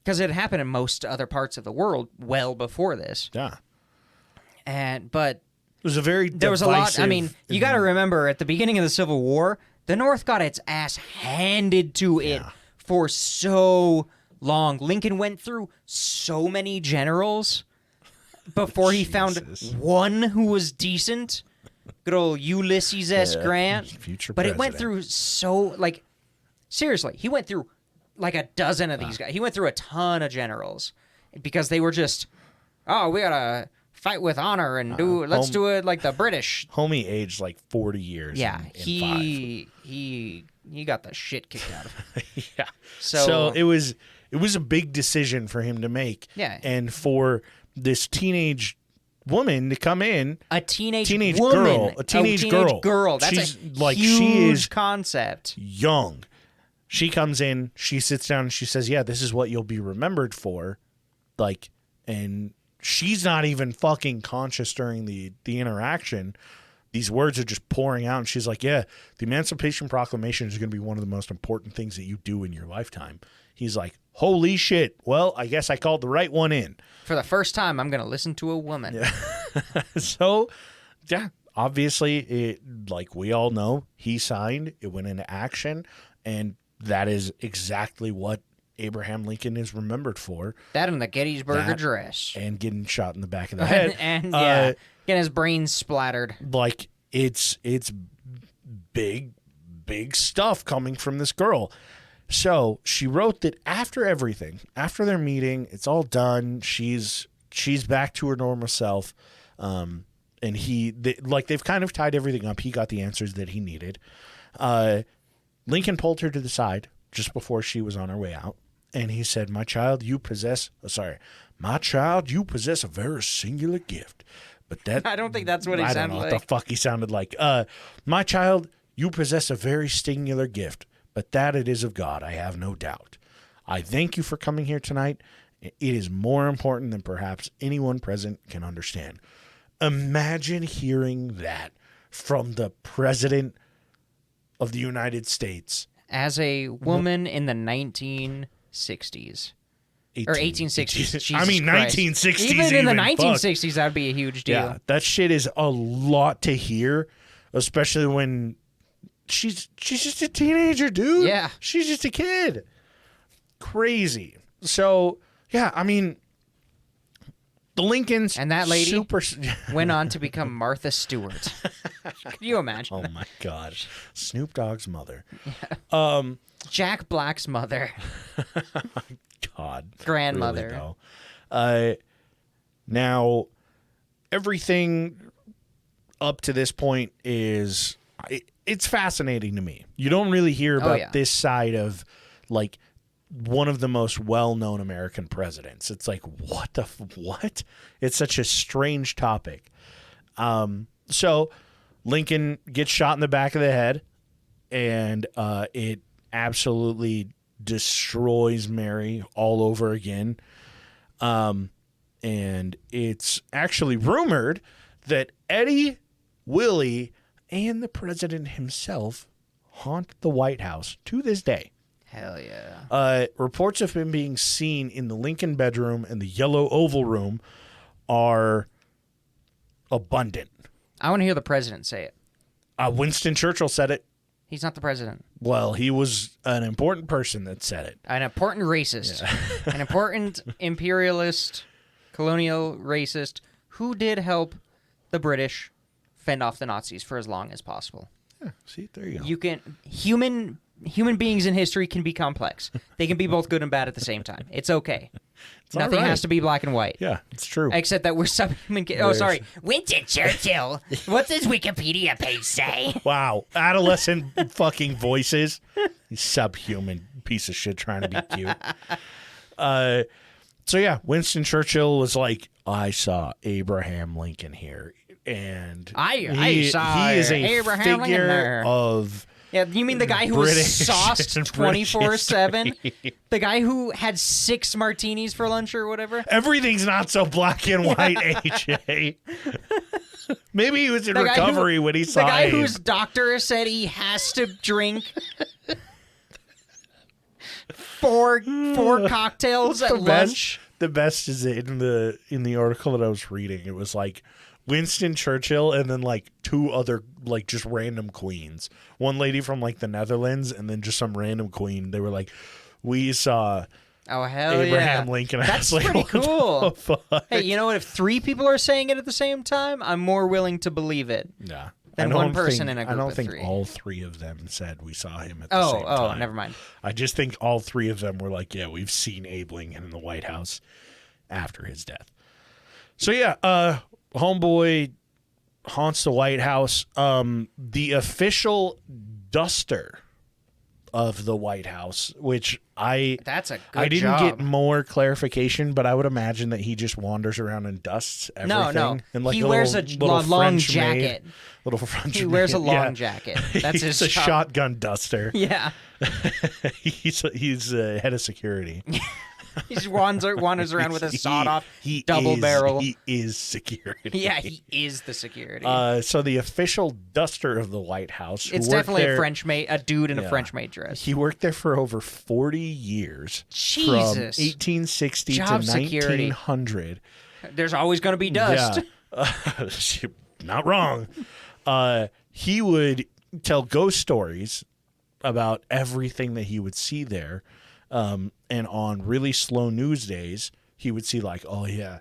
[SPEAKER 3] Because it happened in most other parts of the world well before this.
[SPEAKER 2] Yeah.
[SPEAKER 3] But
[SPEAKER 2] it was a very
[SPEAKER 3] there was a lot. I mean, you got to remember, at the beginning of the Civil War, the North got its ass handed to it for so long. Lincoln went through so many generals before he found one who was decent. Good old Ulysses S. Grant.
[SPEAKER 2] Future
[SPEAKER 3] but
[SPEAKER 2] president.
[SPEAKER 3] it went through so, like, seriously, he went through like a dozen of these guys. He went through a ton of generals because they were just, we got to fight with honor and let's do it like the British.
[SPEAKER 2] Homie aged like 40 years.
[SPEAKER 3] Yeah,
[SPEAKER 2] in
[SPEAKER 3] he got the shit kicked out of him.
[SPEAKER 2] Yeah.
[SPEAKER 3] So
[SPEAKER 2] So it was a big decision for him to make.
[SPEAKER 3] Yeah.
[SPEAKER 2] And for this teenage woman to come in,
[SPEAKER 3] a teenage
[SPEAKER 2] woman,
[SPEAKER 3] girl.
[SPEAKER 2] a teenage girl.
[SPEAKER 3] That's
[SPEAKER 2] She's
[SPEAKER 3] a
[SPEAKER 2] like,
[SPEAKER 3] huge
[SPEAKER 2] she is
[SPEAKER 3] concept.
[SPEAKER 2] young. She comes in, she sits down, and she says, "Yeah, this is what you'll be remembered for." Like, and she's not even fucking conscious during the interaction. These words are just pouring out, and she's like, "Yeah, the Emancipation Proclamation is going to be one of the most important things that you do in your lifetime." He's like, "Holy shit. Well, I guess I called the right one in."
[SPEAKER 3] For the first time, I'm going to listen to a woman.
[SPEAKER 2] Yeah. So, yeah, obviously, it, like we all know, he signed, it went into action, and that is exactly what Abraham Lincoln is remembered for.
[SPEAKER 3] That and the Gettysburg Address.
[SPEAKER 2] And getting shot in the back of the head.
[SPEAKER 3] And, getting his brains splattered.
[SPEAKER 2] Like, it's big stuff coming from this girl. So she wrote that after everything, after their meeting, it's all done. She's back to her normal self. And they've kind of tied everything up. He got the answers that he needed. Lincoln pulled her to the side just before she was on her way out. And he said, my child, you possess a very singular gift. But that
[SPEAKER 3] I don't think that's what he
[SPEAKER 2] I
[SPEAKER 3] sounded
[SPEAKER 2] don't know
[SPEAKER 3] like.
[SPEAKER 2] what the fuck he sounded like. My child, you possess a very singular gift, but that it is of God, I have no doubt. I thank you for coming here tonight. It is more important than perhaps anyone present can understand. Imagine hearing that from the president of the United States.
[SPEAKER 3] As a woman in the 1960s. Or 1860s. Jesus
[SPEAKER 2] I mean,
[SPEAKER 3] Christ.
[SPEAKER 2] 1960s.
[SPEAKER 3] Even in the
[SPEAKER 2] fuck.
[SPEAKER 3] 1960s, that would be a huge deal.
[SPEAKER 2] Yeah, that shit is a lot to hear, especially when she's just a teenager, dude.
[SPEAKER 3] Yeah.
[SPEAKER 2] She's just a kid. Crazy. So, yeah, I mean, the Lincolns.
[SPEAKER 3] And that lady
[SPEAKER 2] super...
[SPEAKER 3] went on to become Martha Stewart. Could you imagine?
[SPEAKER 2] Oh, my God. Snoop Dogg's mother.
[SPEAKER 3] Jack Black's mother.
[SPEAKER 2] God.
[SPEAKER 3] Grandmother.
[SPEAKER 2] Really, though. Now, everything up to this point is... It's fascinating to me. You don't really hear about this side of, like, one of the most well-known American presidents. It's like, what? It's such a strange topic. So Lincoln gets shot in the back of the head, and it absolutely destroys Mary all over again. And it's actually rumored that Eddie, Willie, and the president himself haunt the White House to this day.
[SPEAKER 3] Hell yeah.
[SPEAKER 2] Reports of him being seen in the Lincoln bedroom and the Yellow Oval Room are abundant.
[SPEAKER 3] I want to hear the president say it.
[SPEAKER 2] Winston Churchill said it.
[SPEAKER 3] He's not the president.
[SPEAKER 2] Well, he was an important person that said it.
[SPEAKER 3] An important racist. Yeah. An important imperialist, colonial racist who did help the British fend off the Nazis for as long as possible.
[SPEAKER 2] Yeah, see, there you go.
[SPEAKER 3] You can human beings in history can be complex. They can be both good and bad at the same time. It's okay. Nothing has to be black and white.
[SPEAKER 2] Yeah, it's true.
[SPEAKER 3] Except that we're subhuman. Sorry. Winston Churchill. What does Wikipedia page say?
[SPEAKER 2] Wow. Adolescent fucking voices. You subhuman piece of shit trying to be cute. So, yeah, Winston Churchill was like, I saw Abraham Lincoln here. And
[SPEAKER 3] I saw
[SPEAKER 2] he is a
[SPEAKER 3] Abraham
[SPEAKER 2] figure
[SPEAKER 3] Lincoln there.
[SPEAKER 2] Of...
[SPEAKER 3] Yeah, you mean the guy who
[SPEAKER 2] British
[SPEAKER 3] was sauced 24/7? The guy who had 6 martinis for lunch or whatever?
[SPEAKER 2] Everything's not so black and white, AJ. Maybe he was in recovery when he saw
[SPEAKER 3] the guy
[SPEAKER 2] Abe.
[SPEAKER 3] Whose doctor said he has to drink four cocktails at lunch.
[SPEAKER 2] The best is in the article that I was reading. It was like Winston Churchill and then like 2 other like just random queens. One lady from like the Netherlands and then just some random queen. They were like, we saw Abraham Lincoln.
[SPEAKER 3] That's
[SPEAKER 2] like,
[SPEAKER 3] pretty cool.
[SPEAKER 2] Fuck?
[SPEAKER 3] Hey, you know what? If 3 people are saying it at the same time, I'm more willing to believe it.
[SPEAKER 2] Yeah.
[SPEAKER 3] Than one person in a group
[SPEAKER 2] I don't
[SPEAKER 3] of
[SPEAKER 2] think
[SPEAKER 3] 3.
[SPEAKER 2] all 3 of them said we saw him at the same time.
[SPEAKER 3] Oh, never mind.
[SPEAKER 2] I just think all 3 of them were like, yeah, we've seen Abe Lincoln in the White House after his death. So yeah, homeboy haunts the White House. The official duster of the White House, which
[SPEAKER 3] That's a good
[SPEAKER 2] I didn't
[SPEAKER 3] job.
[SPEAKER 2] get more clarification, but I would imagine that he just wanders around and dusts everything.
[SPEAKER 3] No.
[SPEAKER 2] And like
[SPEAKER 3] he
[SPEAKER 2] a
[SPEAKER 3] wears
[SPEAKER 2] little
[SPEAKER 3] a long
[SPEAKER 2] French
[SPEAKER 3] jacket.
[SPEAKER 2] Little French
[SPEAKER 3] He wears a
[SPEAKER 2] maid.
[SPEAKER 3] long jacket. That's
[SPEAKER 2] He's
[SPEAKER 3] his
[SPEAKER 2] a
[SPEAKER 3] job.
[SPEAKER 2] shotgun duster.
[SPEAKER 3] Yeah.
[SPEAKER 2] He's head of security.
[SPEAKER 3] He just wanders around with a sawed-off double barrel.
[SPEAKER 2] He is security.
[SPEAKER 3] Yeah, he is the security.
[SPEAKER 2] So the official duster of the White House.
[SPEAKER 3] It's definitely a French maid, a dude in a French maid dress.
[SPEAKER 2] He worked there for over 40 years.
[SPEAKER 3] Jesus.
[SPEAKER 2] From 1860
[SPEAKER 3] Job
[SPEAKER 2] to
[SPEAKER 3] security.
[SPEAKER 2] 1900.
[SPEAKER 3] There's always going to be dust.
[SPEAKER 2] Yeah. Not wrong. He would tell ghost stories about everything that he would see there. And on really slow news days, he would see like, oh yeah,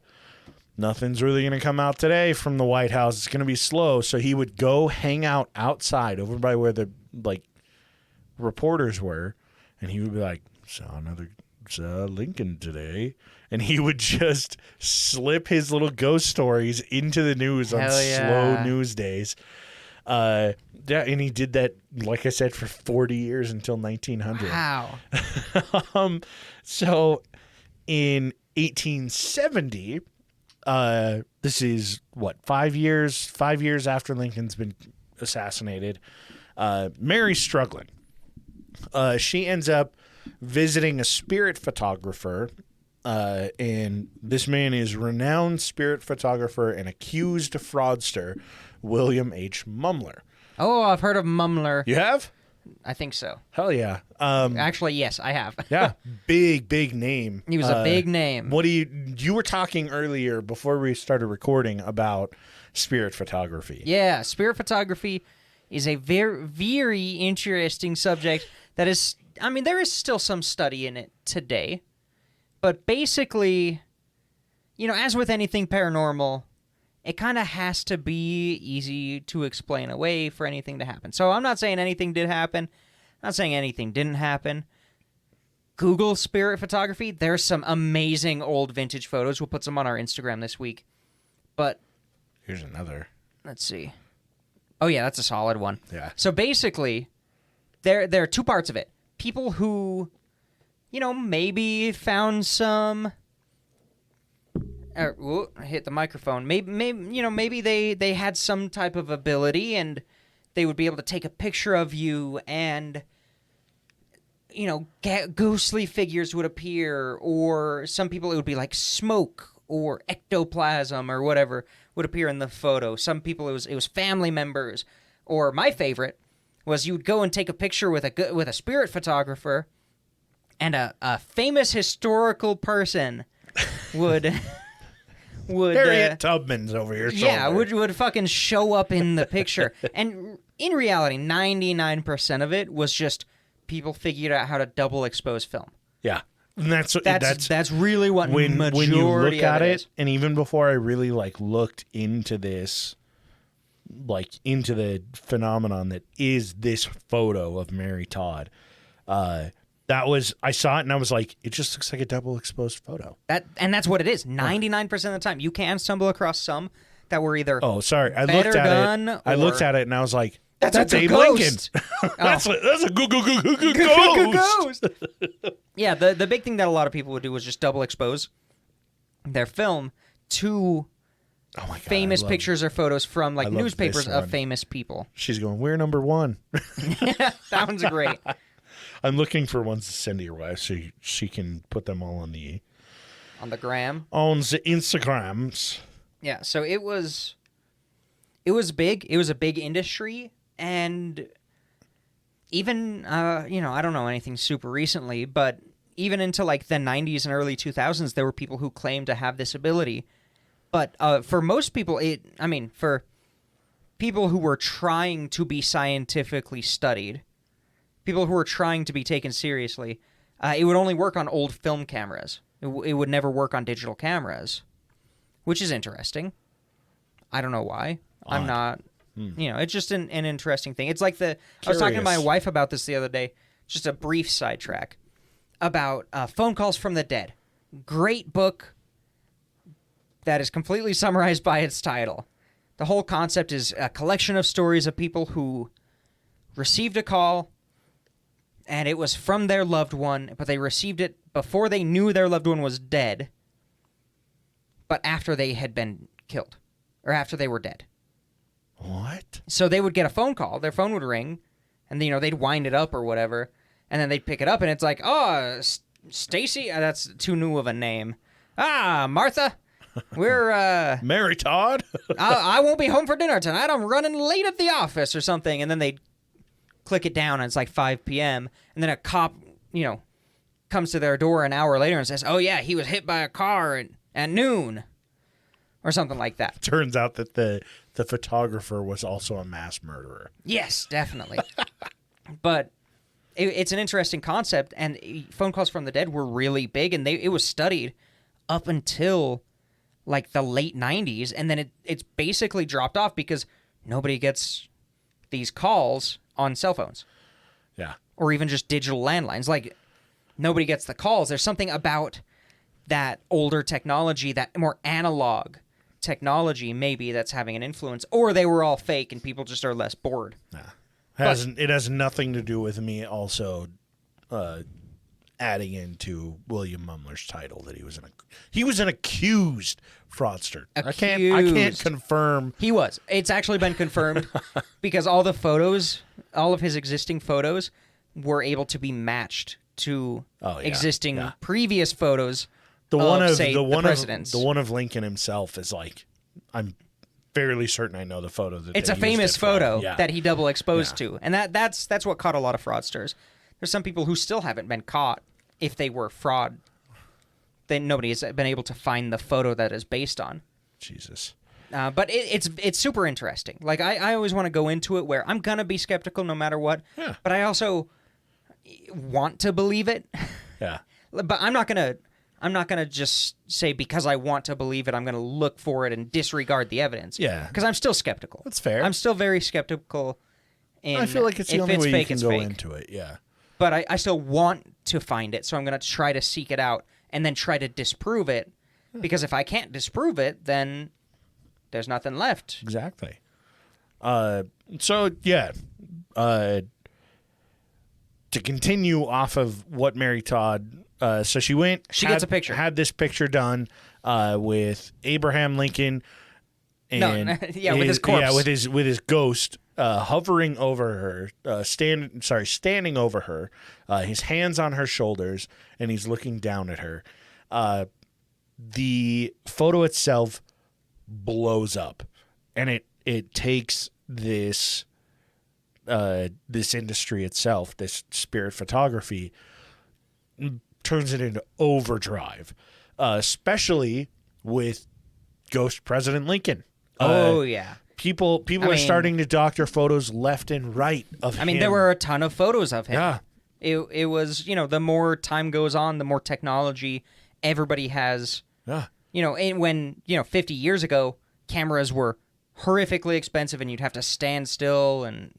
[SPEAKER 2] nothing's really going to come out today from the White House. It's going to be slow. So he would go hang out outside over by where the like reporters were. And he would be like, saw Lincoln today. And he would just slip his little ghost stories into the news on slow news days. Yeah, and he did that, like I said, for 40 years until 1900.
[SPEAKER 3] Wow.
[SPEAKER 2] So in 1870, this is what, 5 years after Lincoln's been assassinated, Mary's struggling. She ends up visiting a spirit photographer And this man is renowned spirit photographer and accused fraudster William H. Mumler.
[SPEAKER 3] Oh, I've heard of Mumler.
[SPEAKER 2] You have?
[SPEAKER 3] I think so.
[SPEAKER 2] Hell yeah.
[SPEAKER 3] Actually, yes, I have.
[SPEAKER 2] Yeah, big name.
[SPEAKER 3] He was a big name.
[SPEAKER 2] What do you were talking earlier before we started recording about spirit photography.
[SPEAKER 3] Yeah, spirit photography is a very, very interesting subject that is, I mean, there is still some study in it today. But basically, you know, as with anything paranormal, it kind of has to be easy to explain away for anything to happen. So I'm not saying anything did happen. I'm not saying anything didn't happen. Google spirit photography. There's some amazing old vintage photos. We'll put some on our Instagram this week. But
[SPEAKER 2] here's another.
[SPEAKER 3] Let's see. Oh, yeah, that's a solid one.
[SPEAKER 2] Yeah.
[SPEAKER 3] So basically, there are two parts of it. People who, you know, maybe found some... I hit the microphone. Maybe they had some type of ability and they would be able to take a picture of you and, you know, ghostly figures would appear, or some people it would be like smoke or ectoplasm or whatever would appear in the photo. Some people it was family members, or my favorite was you would go and take a picture with a spirit photographer, and a famous historical person would
[SPEAKER 2] Harriet Tubman's over here.
[SPEAKER 3] Yeah, would fucking show up in the picture. And in reality, 99% of it was just people figured out how to double expose film.
[SPEAKER 2] Yeah. And
[SPEAKER 3] that's really what
[SPEAKER 2] when you look at
[SPEAKER 3] it,
[SPEAKER 2] and even before I really looked into this, into the phenomenon that is this photo of Mary Todd, I saw it and I was like, it just looks like a double exposed photo.
[SPEAKER 3] That's what it is. 99% of the time, you can stumble across some that were either
[SPEAKER 2] I looked at it and I was like, that's Abe Lincoln. That's a ghost.
[SPEAKER 3] Yeah, the big thing that a lot of people would do was just double expose their film to famous pictures or photos from newspapers of famous people.
[SPEAKER 2] She's going, we're number one.
[SPEAKER 3] That one's great.
[SPEAKER 2] I'm looking for ones to send to your wife so she can put them all on the
[SPEAKER 3] gram.
[SPEAKER 2] On the Instagrams.
[SPEAKER 3] Yeah, so it was big. It was a big industry. And even, I don't know anything super recently, but even into the 90s and early 2000s, there were people who claimed to have this ability. But for most people, for people who were trying to be scientifically studied, people who were trying to be taken seriously, it would only work on old film cameras. It would never work on digital cameras, which is interesting. I don't know why. Odd. I'm not... it's just an interesting thing. It's like I was talking to my wife about this the other day, just a brief sidetrack, about Phone Calls from the Dead. Great book that is completely summarized by its title. The whole concept is a collection of stories of people who received a call, and it was from their loved one, but they received it before they knew their loved one was dead, but after they had been killed, or after they were dead.
[SPEAKER 2] What?
[SPEAKER 3] So they would get a phone call, their phone would ring, and they'd wind it up or whatever, and then they'd pick it up, and it's like, oh, Stacy? That's too new of a name. Ah, Martha? We're,
[SPEAKER 2] Mary Todd?
[SPEAKER 3] I won't be home for dinner tonight. I'm running late at the office or something. And then they'd click it down, and it's 5 p.m., and then a cop, comes to their door an hour later and says, oh, yeah, he was hit by a car at noon. Or something like that.
[SPEAKER 2] Turns out that the photographer was also a mass murderer.
[SPEAKER 3] Yes, definitely. But it's an interesting concept, and Phone Calls from the Dead were really big, and it was studied up until the late 90s, and then it's basically dropped off because nobody gets these calls on cell phones.
[SPEAKER 2] Yeah.
[SPEAKER 3] Or even just digital landlines. Nobody gets the calls. There's something about that older technology, that more analog technology maybe, that's having an influence, or they were all fake and people just are less bored.
[SPEAKER 2] It has nothing to do with me also adding into William Mumler's title that he was an accused fraudster. I can't confirm.
[SPEAKER 3] He was. It's actually been confirmed because all the photos, all of his existing photos were able to be matched to existing previous photos
[SPEAKER 2] The
[SPEAKER 3] presidents.
[SPEAKER 2] The one of Lincoln himself is like, I'm fairly certain I know the photo.
[SPEAKER 3] It's a famous photo that he double exposed to, and that's what caught a lot of fraudsters. There's some people who still haven't been caught if they were fraud. Then nobody has been able to find the photo that is based on.
[SPEAKER 2] Jesus.
[SPEAKER 3] But it's super interesting. Like I always want to go into it where I'm gonna be skeptical no matter what.
[SPEAKER 2] Yeah.
[SPEAKER 3] But I also want to believe it.
[SPEAKER 2] Yeah.
[SPEAKER 3] But I'm not gonna just say because I want to believe it, I'm gonna look for it and disregard the evidence.
[SPEAKER 2] Yeah.
[SPEAKER 3] Because I'm still skeptical.
[SPEAKER 2] That's fair.
[SPEAKER 3] I'm still very skeptical.
[SPEAKER 2] I feel like it's the only way you
[SPEAKER 3] fake,
[SPEAKER 2] can
[SPEAKER 3] it's
[SPEAKER 2] go
[SPEAKER 3] fake.
[SPEAKER 2] into it. Yeah.
[SPEAKER 3] But I still want to find it, so I'm gonna try to seek it out and then try to disprove it. Because if I can't disprove it, then there's nothing left.
[SPEAKER 2] Exactly. So yeah. To continue off of what Mary Todd, so she went.
[SPEAKER 3] She gets a picture.
[SPEAKER 2] Had this picture done with Abraham Lincoln. And
[SPEAKER 3] with his corpse.
[SPEAKER 2] Yeah, with his ghost hovering over her, standing over her, his hands on her shoulders, and he's looking down at her. The photo itself blows up, and it takes this industry itself, this spirit photography, turns it into overdrive, especially with Ghost President Lincoln.
[SPEAKER 3] Yeah.
[SPEAKER 2] People are starting to doctor photos left and right of him.
[SPEAKER 3] There were a ton of photos of him.
[SPEAKER 2] Yeah.
[SPEAKER 3] It was, the more time goes on, the more technology everybody has.
[SPEAKER 2] Yeah.
[SPEAKER 3] And when, 50 years ago, cameras were horrifically expensive and you'd have to stand still and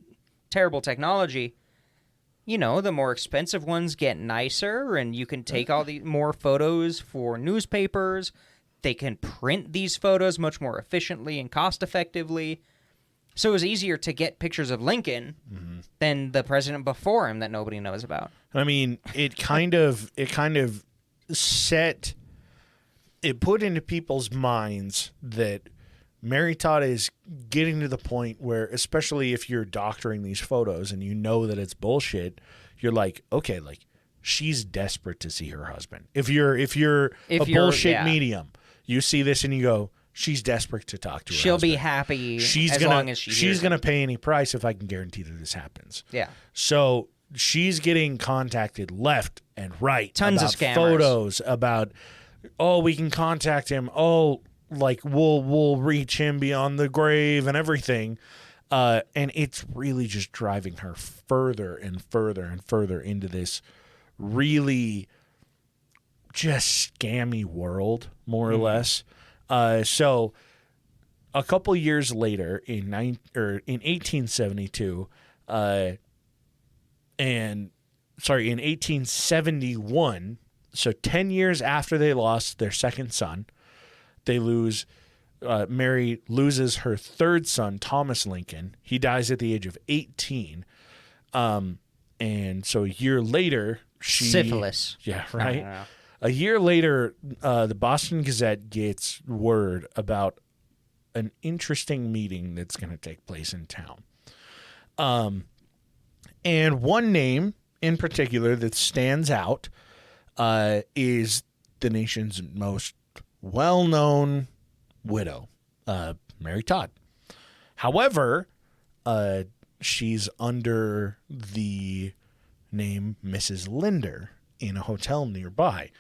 [SPEAKER 3] terrible technology. The more expensive ones get nicer and you can take all the more photos for newspapers. They can print these photos much more efficiently and cost effectively. So it was easier to get pictures of Lincoln than the president before him that nobody knows about.
[SPEAKER 2] I mean, it kind of put into people's minds that Mary Todd is getting to the point where, especially if you're doctoring these photos and you know that it's bullshit, you're like, okay, like she's desperate to see her husband. If you're a bullshit medium, you see this and you go, she's desperate to talk to her
[SPEAKER 3] She'll
[SPEAKER 2] husband.
[SPEAKER 3] be happy
[SPEAKER 2] long
[SPEAKER 3] as
[SPEAKER 2] she's going to pay any price if I can guarantee that this happens.
[SPEAKER 3] Yeah.
[SPEAKER 2] So she's getting contacted left and right.
[SPEAKER 3] Tons
[SPEAKER 2] about
[SPEAKER 3] of scammers.
[SPEAKER 2] Photos about, we can contact him. We'll reach him beyond the grave and everything. And it's really just driving her further and further and further into this really just scammy world, more or less. So a couple years later, in 1872, in 1871, so 10 years after they lost their second son, Mary loses her third son, Thomas Lincoln. He dies at the age of 18. And so a year later,
[SPEAKER 3] syphilis.
[SPEAKER 2] Yeah, right.
[SPEAKER 3] No.
[SPEAKER 2] A year later, the Boston Gazette gets word about an interesting meeting that's going to take place in town. And one name in particular that stands out is the nation's most well-known widow, Mary Todd. However, she's under the name Mrs. Linder in a hotel nearby.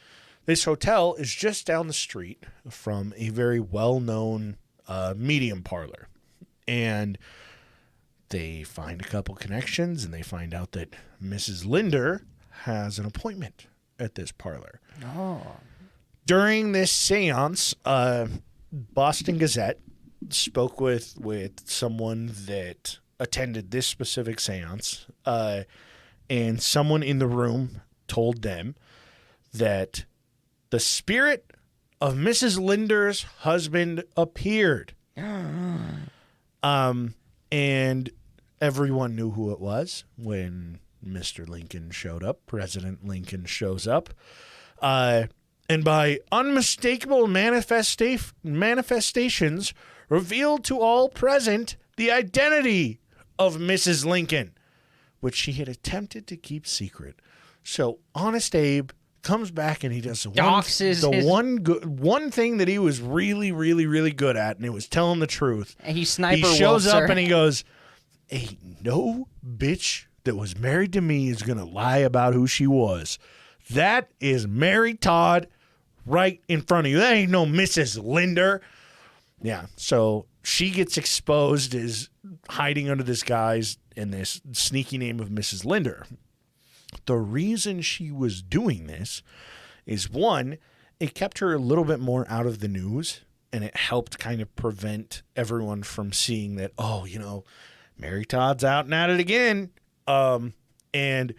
[SPEAKER 2] This hotel is just down the street from a very well-known medium parlor. And they find a couple connections, and they find out that Mrs. Linder has an appointment at this parlor.
[SPEAKER 3] Oh.
[SPEAKER 2] During this seance, Boston Gazette spoke with someone that attended this specific seance, and someone in the room told them that the spirit of Mrs. Linder's husband appeared. And everyone knew who it was when Mr. Lincoln showed up. President Lincoln shows up. And by unmistakable manifestations revealed to all present the identity of Mrs. Lincoln, which she had attempted to keep secret. So Honest Abe comes back and he does one thing that he was really, really, really good at, and it was telling the truth.
[SPEAKER 3] And he sniper
[SPEAKER 2] He shows
[SPEAKER 3] wolfs
[SPEAKER 2] up
[SPEAKER 3] her.
[SPEAKER 2] and he goes, "Ain't no bitch that was married to me is gonna lie about who she was. That is Mary Todd right in front of you. That ain't no Mrs. Linder." Yeah, so she gets exposed as hiding under this guise and this sneaky name of Mrs. Linder. The reason she was doing this is, one, it kept her a little bit more out of the news, and it helped kind of prevent everyone from seeing that, oh, you know, Mary Todd's out and at it again. And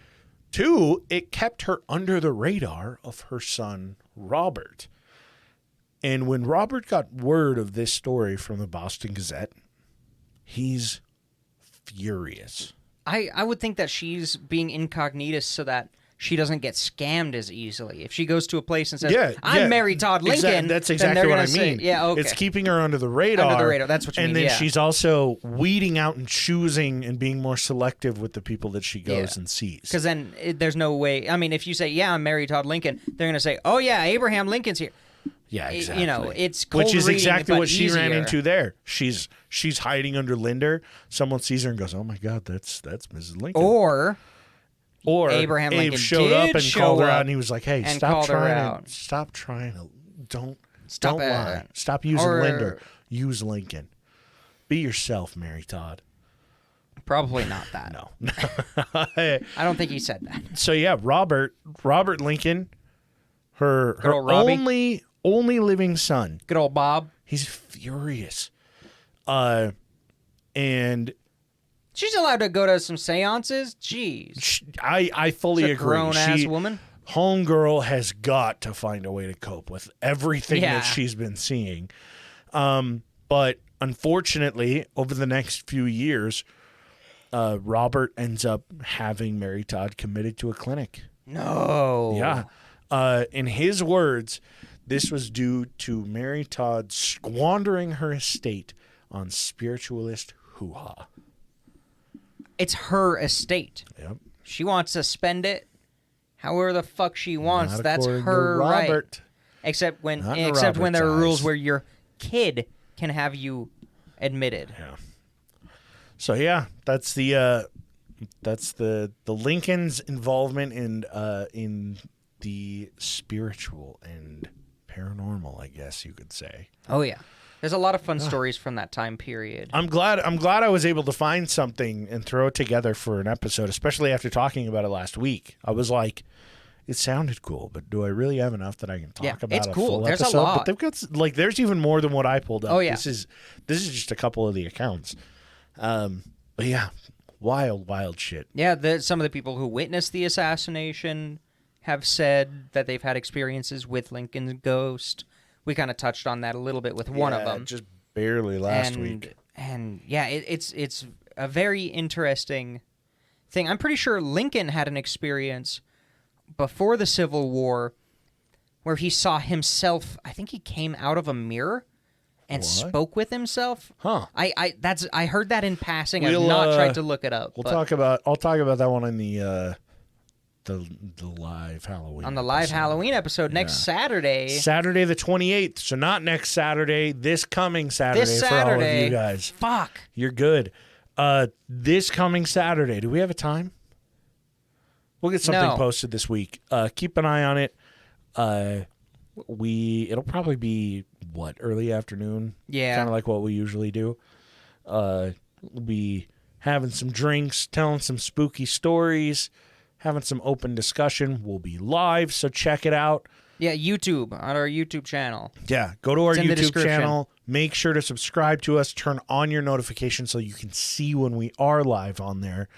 [SPEAKER 2] two, it kept her under the radar of her son, Robert. And when Robert got word of this story from the Boston Gazette, he's furious.
[SPEAKER 3] I would think that she's being incognito so that she doesn't get scammed as easily. If she goes to a place and says, I'm Mary Todd Lincoln,
[SPEAKER 2] that's
[SPEAKER 3] then
[SPEAKER 2] exactly
[SPEAKER 3] they're
[SPEAKER 2] what I
[SPEAKER 3] gonna say,
[SPEAKER 2] mean.
[SPEAKER 3] yeah, okay.
[SPEAKER 2] It's keeping her under the radar.
[SPEAKER 3] Under the radar, that's what you mean,
[SPEAKER 2] And then
[SPEAKER 3] yeah.
[SPEAKER 2] she's also weeding out and choosing and being more selective with the people that she goes and sees.
[SPEAKER 3] Because then there's no way. I mean, if you say, yeah, I'm Mary Todd Lincoln, they're going to say, oh, yeah, Abraham Lincoln's here.
[SPEAKER 2] Yeah, exactly.
[SPEAKER 3] You know, it's cold
[SPEAKER 2] which is
[SPEAKER 3] reading,
[SPEAKER 2] exactly
[SPEAKER 3] but
[SPEAKER 2] what she ran
[SPEAKER 3] easier.
[SPEAKER 2] into there. She's hiding under Linder. Someone sees her and goes, "Oh my God, that's Mrs. Lincoln."
[SPEAKER 3] Or Abraham
[SPEAKER 2] Abe
[SPEAKER 3] Lincoln
[SPEAKER 2] showed up
[SPEAKER 3] did
[SPEAKER 2] and
[SPEAKER 3] show
[SPEAKER 2] called her
[SPEAKER 3] up
[SPEAKER 2] out, and he was like, "Hey,
[SPEAKER 3] and
[SPEAKER 2] stop
[SPEAKER 3] called her
[SPEAKER 2] trying
[SPEAKER 3] out.
[SPEAKER 2] to don't
[SPEAKER 3] Stop
[SPEAKER 2] lie.
[SPEAKER 3] it.
[SPEAKER 2] Stop using
[SPEAKER 3] Or-
[SPEAKER 2] Linder. Use Lincoln. Be yourself, Mary Todd."
[SPEAKER 3] probably not that.
[SPEAKER 2] No.
[SPEAKER 3] I don't think he said that.
[SPEAKER 2] So yeah, Robert Lincoln, her
[SPEAKER 3] old Robbie.
[SPEAKER 2] only living son.
[SPEAKER 3] Good old Bob.
[SPEAKER 2] He's furious. And
[SPEAKER 3] She's allowed to go to some seances? Jeez.
[SPEAKER 2] I fully
[SPEAKER 3] She's a
[SPEAKER 2] agree.
[SPEAKER 3] grown-ass woman.
[SPEAKER 2] Homegirl has got to find a way to cope with everything
[SPEAKER 3] Yeah.
[SPEAKER 2] that she's been seeing. But unfortunately, over the next few years, Robert ends up having Mary Todd committed to a clinic.
[SPEAKER 3] No.
[SPEAKER 2] Yeah. In his words, this was due to Mary Todd squandering her estate on spiritualist hoo-ha.
[SPEAKER 3] It's her estate.
[SPEAKER 2] Yep.
[SPEAKER 3] She wants to spend it however the fuck she wants.
[SPEAKER 2] Not
[SPEAKER 3] That's
[SPEAKER 2] according to
[SPEAKER 3] her right.
[SPEAKER 2] Robert.
[SPEAKER 3] Except when
[SPEAKER 2] Not in
[SPEAKER 3] except when there are
[SPEAKER 2] Robert's
[SPEAKER 3] rules
[SPEAKER 2] eyes.
[SPEAKER 3] where your kid can have you admitted.
[SPEAKER 2] Yeah. So yeah, that's the Lincoln's involvement in the spiritual and paranormal, I guess you could say.
[SPEAKER 3] Oh yeah. There's a lot of fun stories from that time period.
[SPEAKER 2] I'm glad I was able to find something and throw it together for an episode, especially after talking about it last week. I was like, it sounded cool, but do I really have enough that I can talk about
[SPEAKER 3] it's
[SPEAKER 2] a
[SPEAKER 3] cool.
[SPEAKER 2] full
[SPEAKER 3] There's
[SPEAKER 2] episode?
[SPEAKER 3] a lot.
[SPEAKER 2] But they've got there's even more than what I pulled up.
[SPEAKER 3] Oh, yeah.
[SPEAKER 2] This is just a couple of the accounts. But yeah, wild shit.
[SPEAKER 3] Yeah, some of the people who witnessed the assassination have said that they've had experiences with Lincoln's ghost. We kind of touched on that a little bit with one of them.
[SPEAKER 2] Just barely last week.
[SPEAKER 3] And yeah, it's a very interesting thing. I'm pretty sure Lincoln had an experience before the Civil War where he saw himself. I think he came out of a mirror and spoke with himself.
[SPEAKER 2] Huh.
[SPEAKER 3] I heard that in passing.
[SPEAKER 2] We'll,
[SPEAKER 3] I've not tried to look it up.
[SPEAKER 2] I'll talk about that one in the live Halloween.
[SPEAKER 3] On the live Halloween episode next Saturday.
[SPEAKER 2] Saturday the 28th. So not next Saturday, this coming Saturday,
[SPEAKER 3] This
[SPEAKER 2] for all of
[SPEAKER 3] Saturday.
[SPEAKER 2] you guys.
[SPEAKER 3] Fuck.
[SPEAKER 2] You're good. This coming Saturday. Do we have a time? We'll get something
[SPEAKER 3] No.
[SPEAKER 2] posted this week. Keep an eye on it. It'll probably be early afternoon.
[SPEAKER 3] Yeah.
[SPEAKER 2] Kind of like what we usually do. We'll be having some drinks, telling some spooky stories, having some open discussion. We'll be live, so check it out.
[SPEAKER 3] Yeah, YouTube, on our YouTube channel.
[SPEAKER 2] Yeah, go to our
[SPEAKER 3] It's in the
[SPEAKER 2] YouTube
[SPEAKER 3] description.
[SPEAKER 2] channel. Make sure to subscribe to us. Turn on your notifications so you can see when we are live on there.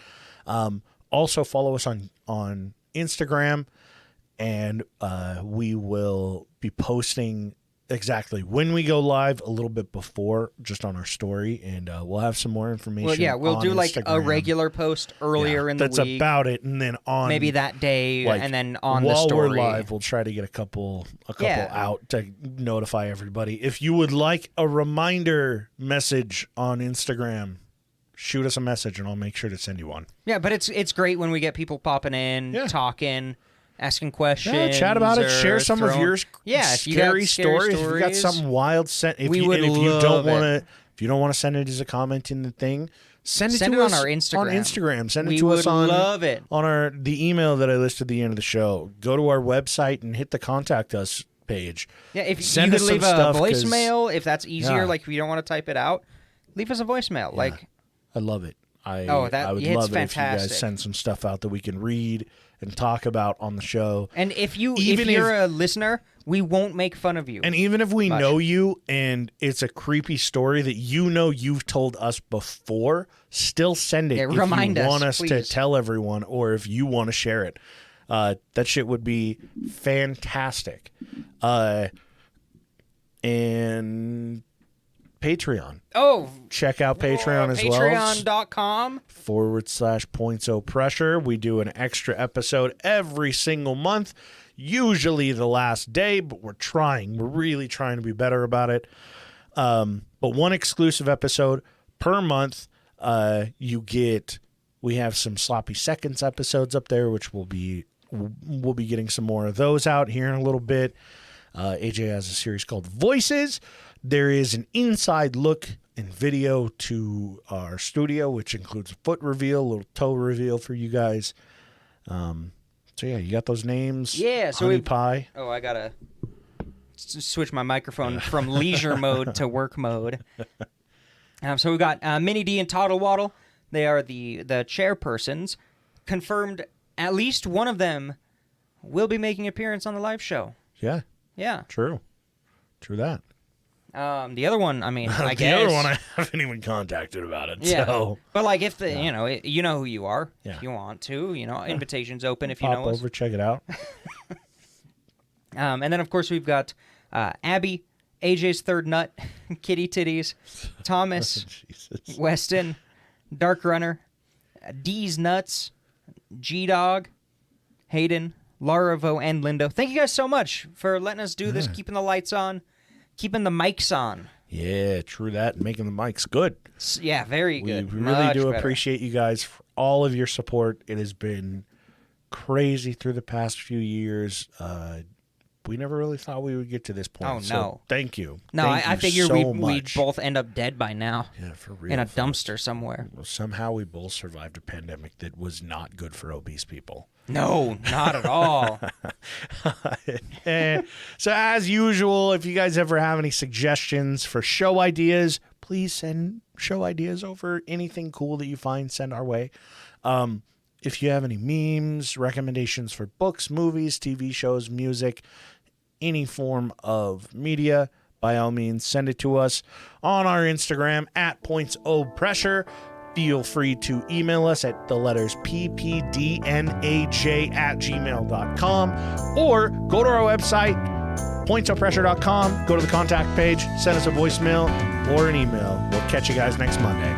[SPEAKER 2] Also, follow us on Instagram, and we will be posting exactly when we go live a little bit before, just on our story, and we'll have some more information.
[SPEAKER 3] Well, yeah, we'll
[SPEAKER 2] on
[SPEAKER 3] do like a
[SPEAKER 2] Instagram.
[SPEAKER 3] regular post earlier in the
[SPEAKER 2] That's
[SPEAKER 3] week.
[SPEAKER 2] about it, and then on
[SPEAKER 3] Maybe that day,
[SPEAKER 2] like,
[SPEAKER 3] and then on the
[SPEAKER 2] while
[SPEAKER 3] story.
[SPEAKER 2] we're live, we'll try to get a couple
[SPEAKER 3] Yeah.
[SPEAKER 2] out to notify everybody. If you would like a reminder message on Instagram, shoot us a message and I'll make sure to send you one.
[SPEAKER 3] Yeah, but it's great when we get people popping in, talking. asking questions.
[SPEAKER 2] Yeah, chat about it. Share some of your
[SPEAKER 3] if you
[SPEAKER 2] scary
[SPEAKER 3] got
[SPEAKER 2] stories. If you got something wild, if you don't want to send it as a comment in the thing, send it to us
[SPEAKER 3] on our Instagram.
[SPEAKER 2] On Instagram, send it
[SPEAKER 3] we
[SPEAKER 2] to
[SPEAKER 3] would
[SPEAKER 2] us on
[SPEAKER 3] love it.
[SPEAKER 2] on the email that I listed at the end of the show. Go to our website and hit the contact us page.
[SPEAKER 3] Yeah, if
[SPEAKER 2] send
[SPEAKER 3] you could leave a voicemail, if that's easier,
[SPEAKER 2] Yeah.
[SPEAKER 3] like if you don't want to type it out, leave us a voicemail.
[SPEAKER 2] Yeah.
[SPEAKER 3] Like,
[SPEAKER 2] I love it. I would
[SPEAKER 3] it's
[SPEAKER 2] love it if you
[SPEAKER 3] fantastic.
[SPEAKER 2] guys send some stuff out that we can read and talk about on the show.
[SPEAKER 3] And if you're a listener, we won't make fun of you.
[SPEAKER 2] And even if we know you and it's a creepy story that you've told us before, still send it.
[SPEAKER 3] Yeah,
[SPEAKER 2] if
[SPEAKER 3] remind
[SPEAKER 2] you
[SPEAKER 3] us,
[SPEAKER 2] want us to
[SPEAKER 3] please.
[SPEAKER 2] tell everyone, or if you want to share it. That shit would be fantastic. And Patreon.
[SPEAKER 3] Oh,
[SPEAKER 2] check out Patreon as well.
[SPEAKER 3] Patreon.com
[SPEAKER 2] /points-o-pressure. We do an extra episode every single month, usually the last day, but we're really trying to be better about it. But one exclusive episode per month. We have some Sloppy Seconds episodes up there, which we'll be getting some more of those out here in a little bit. AJ has a series called Voices. There is an inside look and video to our studio, which includes a foot reveal, a little toe reveal for you guys. So yeah, you got those names.
[SPEAKER 3] Yeah, so
[SPEAKER 2] Honey Pie.
[SPEAKER 3] Oh, I gotta switch my microphone from leisure mode to work mode. So we got Minnie D and Toddle Waddle. They are the chairpersons. Confirmed at least one of them will be making an appearance on the live show.
[SPEAKER 2] Yeah.
[SPEAKER 3] Yeah.
[SPEAKER 2] True that.
[SPEAKER 3] The other one, I mean, I guess.
[SPEAKER 2] The other one, I haven't even contacted about it.
[SPEAKER 3] Yeah.
[SPEAKER 2] So.
[SPEAKER 3] But like, if you know who you are,
[SPEAKER 2] Yeah.
[SPEAKER 3] if you want to, invitations open if you
[SPEAKER 2] Pop
[SPEAKER 3] know us.
[SPEAKER 2] over, check it out.
[SPEAKER 3] And then of course we've got Abby, AJ's third nut, Kitty Titties, Thomas,
[SPEAKER 2] Jesus.
[SPEAKER 3] Weston, Dark Runner, D's Nuts, G-Dog, Hayden, Laravo, and Lindo. Thank you guys so much for letting us do this, keeping the lights on, keeping the mics on.
[SPEAKER 2] Yeah, true that. Making the mics good.
[SPEAKER 3] Yeah, very good.
[SPEAKER 2] We really do appreciate you guys for all of your support. It has been crazy through the past few years. We never really thought we would get to this point.
[SPEAKER 3] Oh, no.
[SPEAKER 2] So thank you.
[SPEAKER 3] No,
[SPEAKER 2] Thank
[SPEAKER 3] I
[SPEAKER 2] you
[SPEAKER 3] figure
[SPEAKER 2] so
[SPEAKER 3] we'd
[SPEAKER 2] much.
[SPEAKER 3] both end up dead by now.
[SPEAKER 2] Yeah, for real.
[SPEAKER 3] In a
[SPEAKER 2] folks.
[SPEAKER 3] dumpster somewhere.
[SPEAKER 2] Somehow we both survived a pandemic that was not good for obese people.
[SPEAKER 3] No, not at all.
[SPEAKER 2] So as usual, if you guys ever have any suggestions for show ideas, please send show ideas over. Anything cool that you find, send our way. If you have any memes, recommendations for books, movies, TV shows, music, any form of media, by all means, send it to us on our Instagram at @pointsopressure. Feel free to email us at the letters ppdnaj@gmail.com or go to our website, pointsopressure.com. Go to the contact page, send us a voicemail or an email. We'll catch you guys next Monday.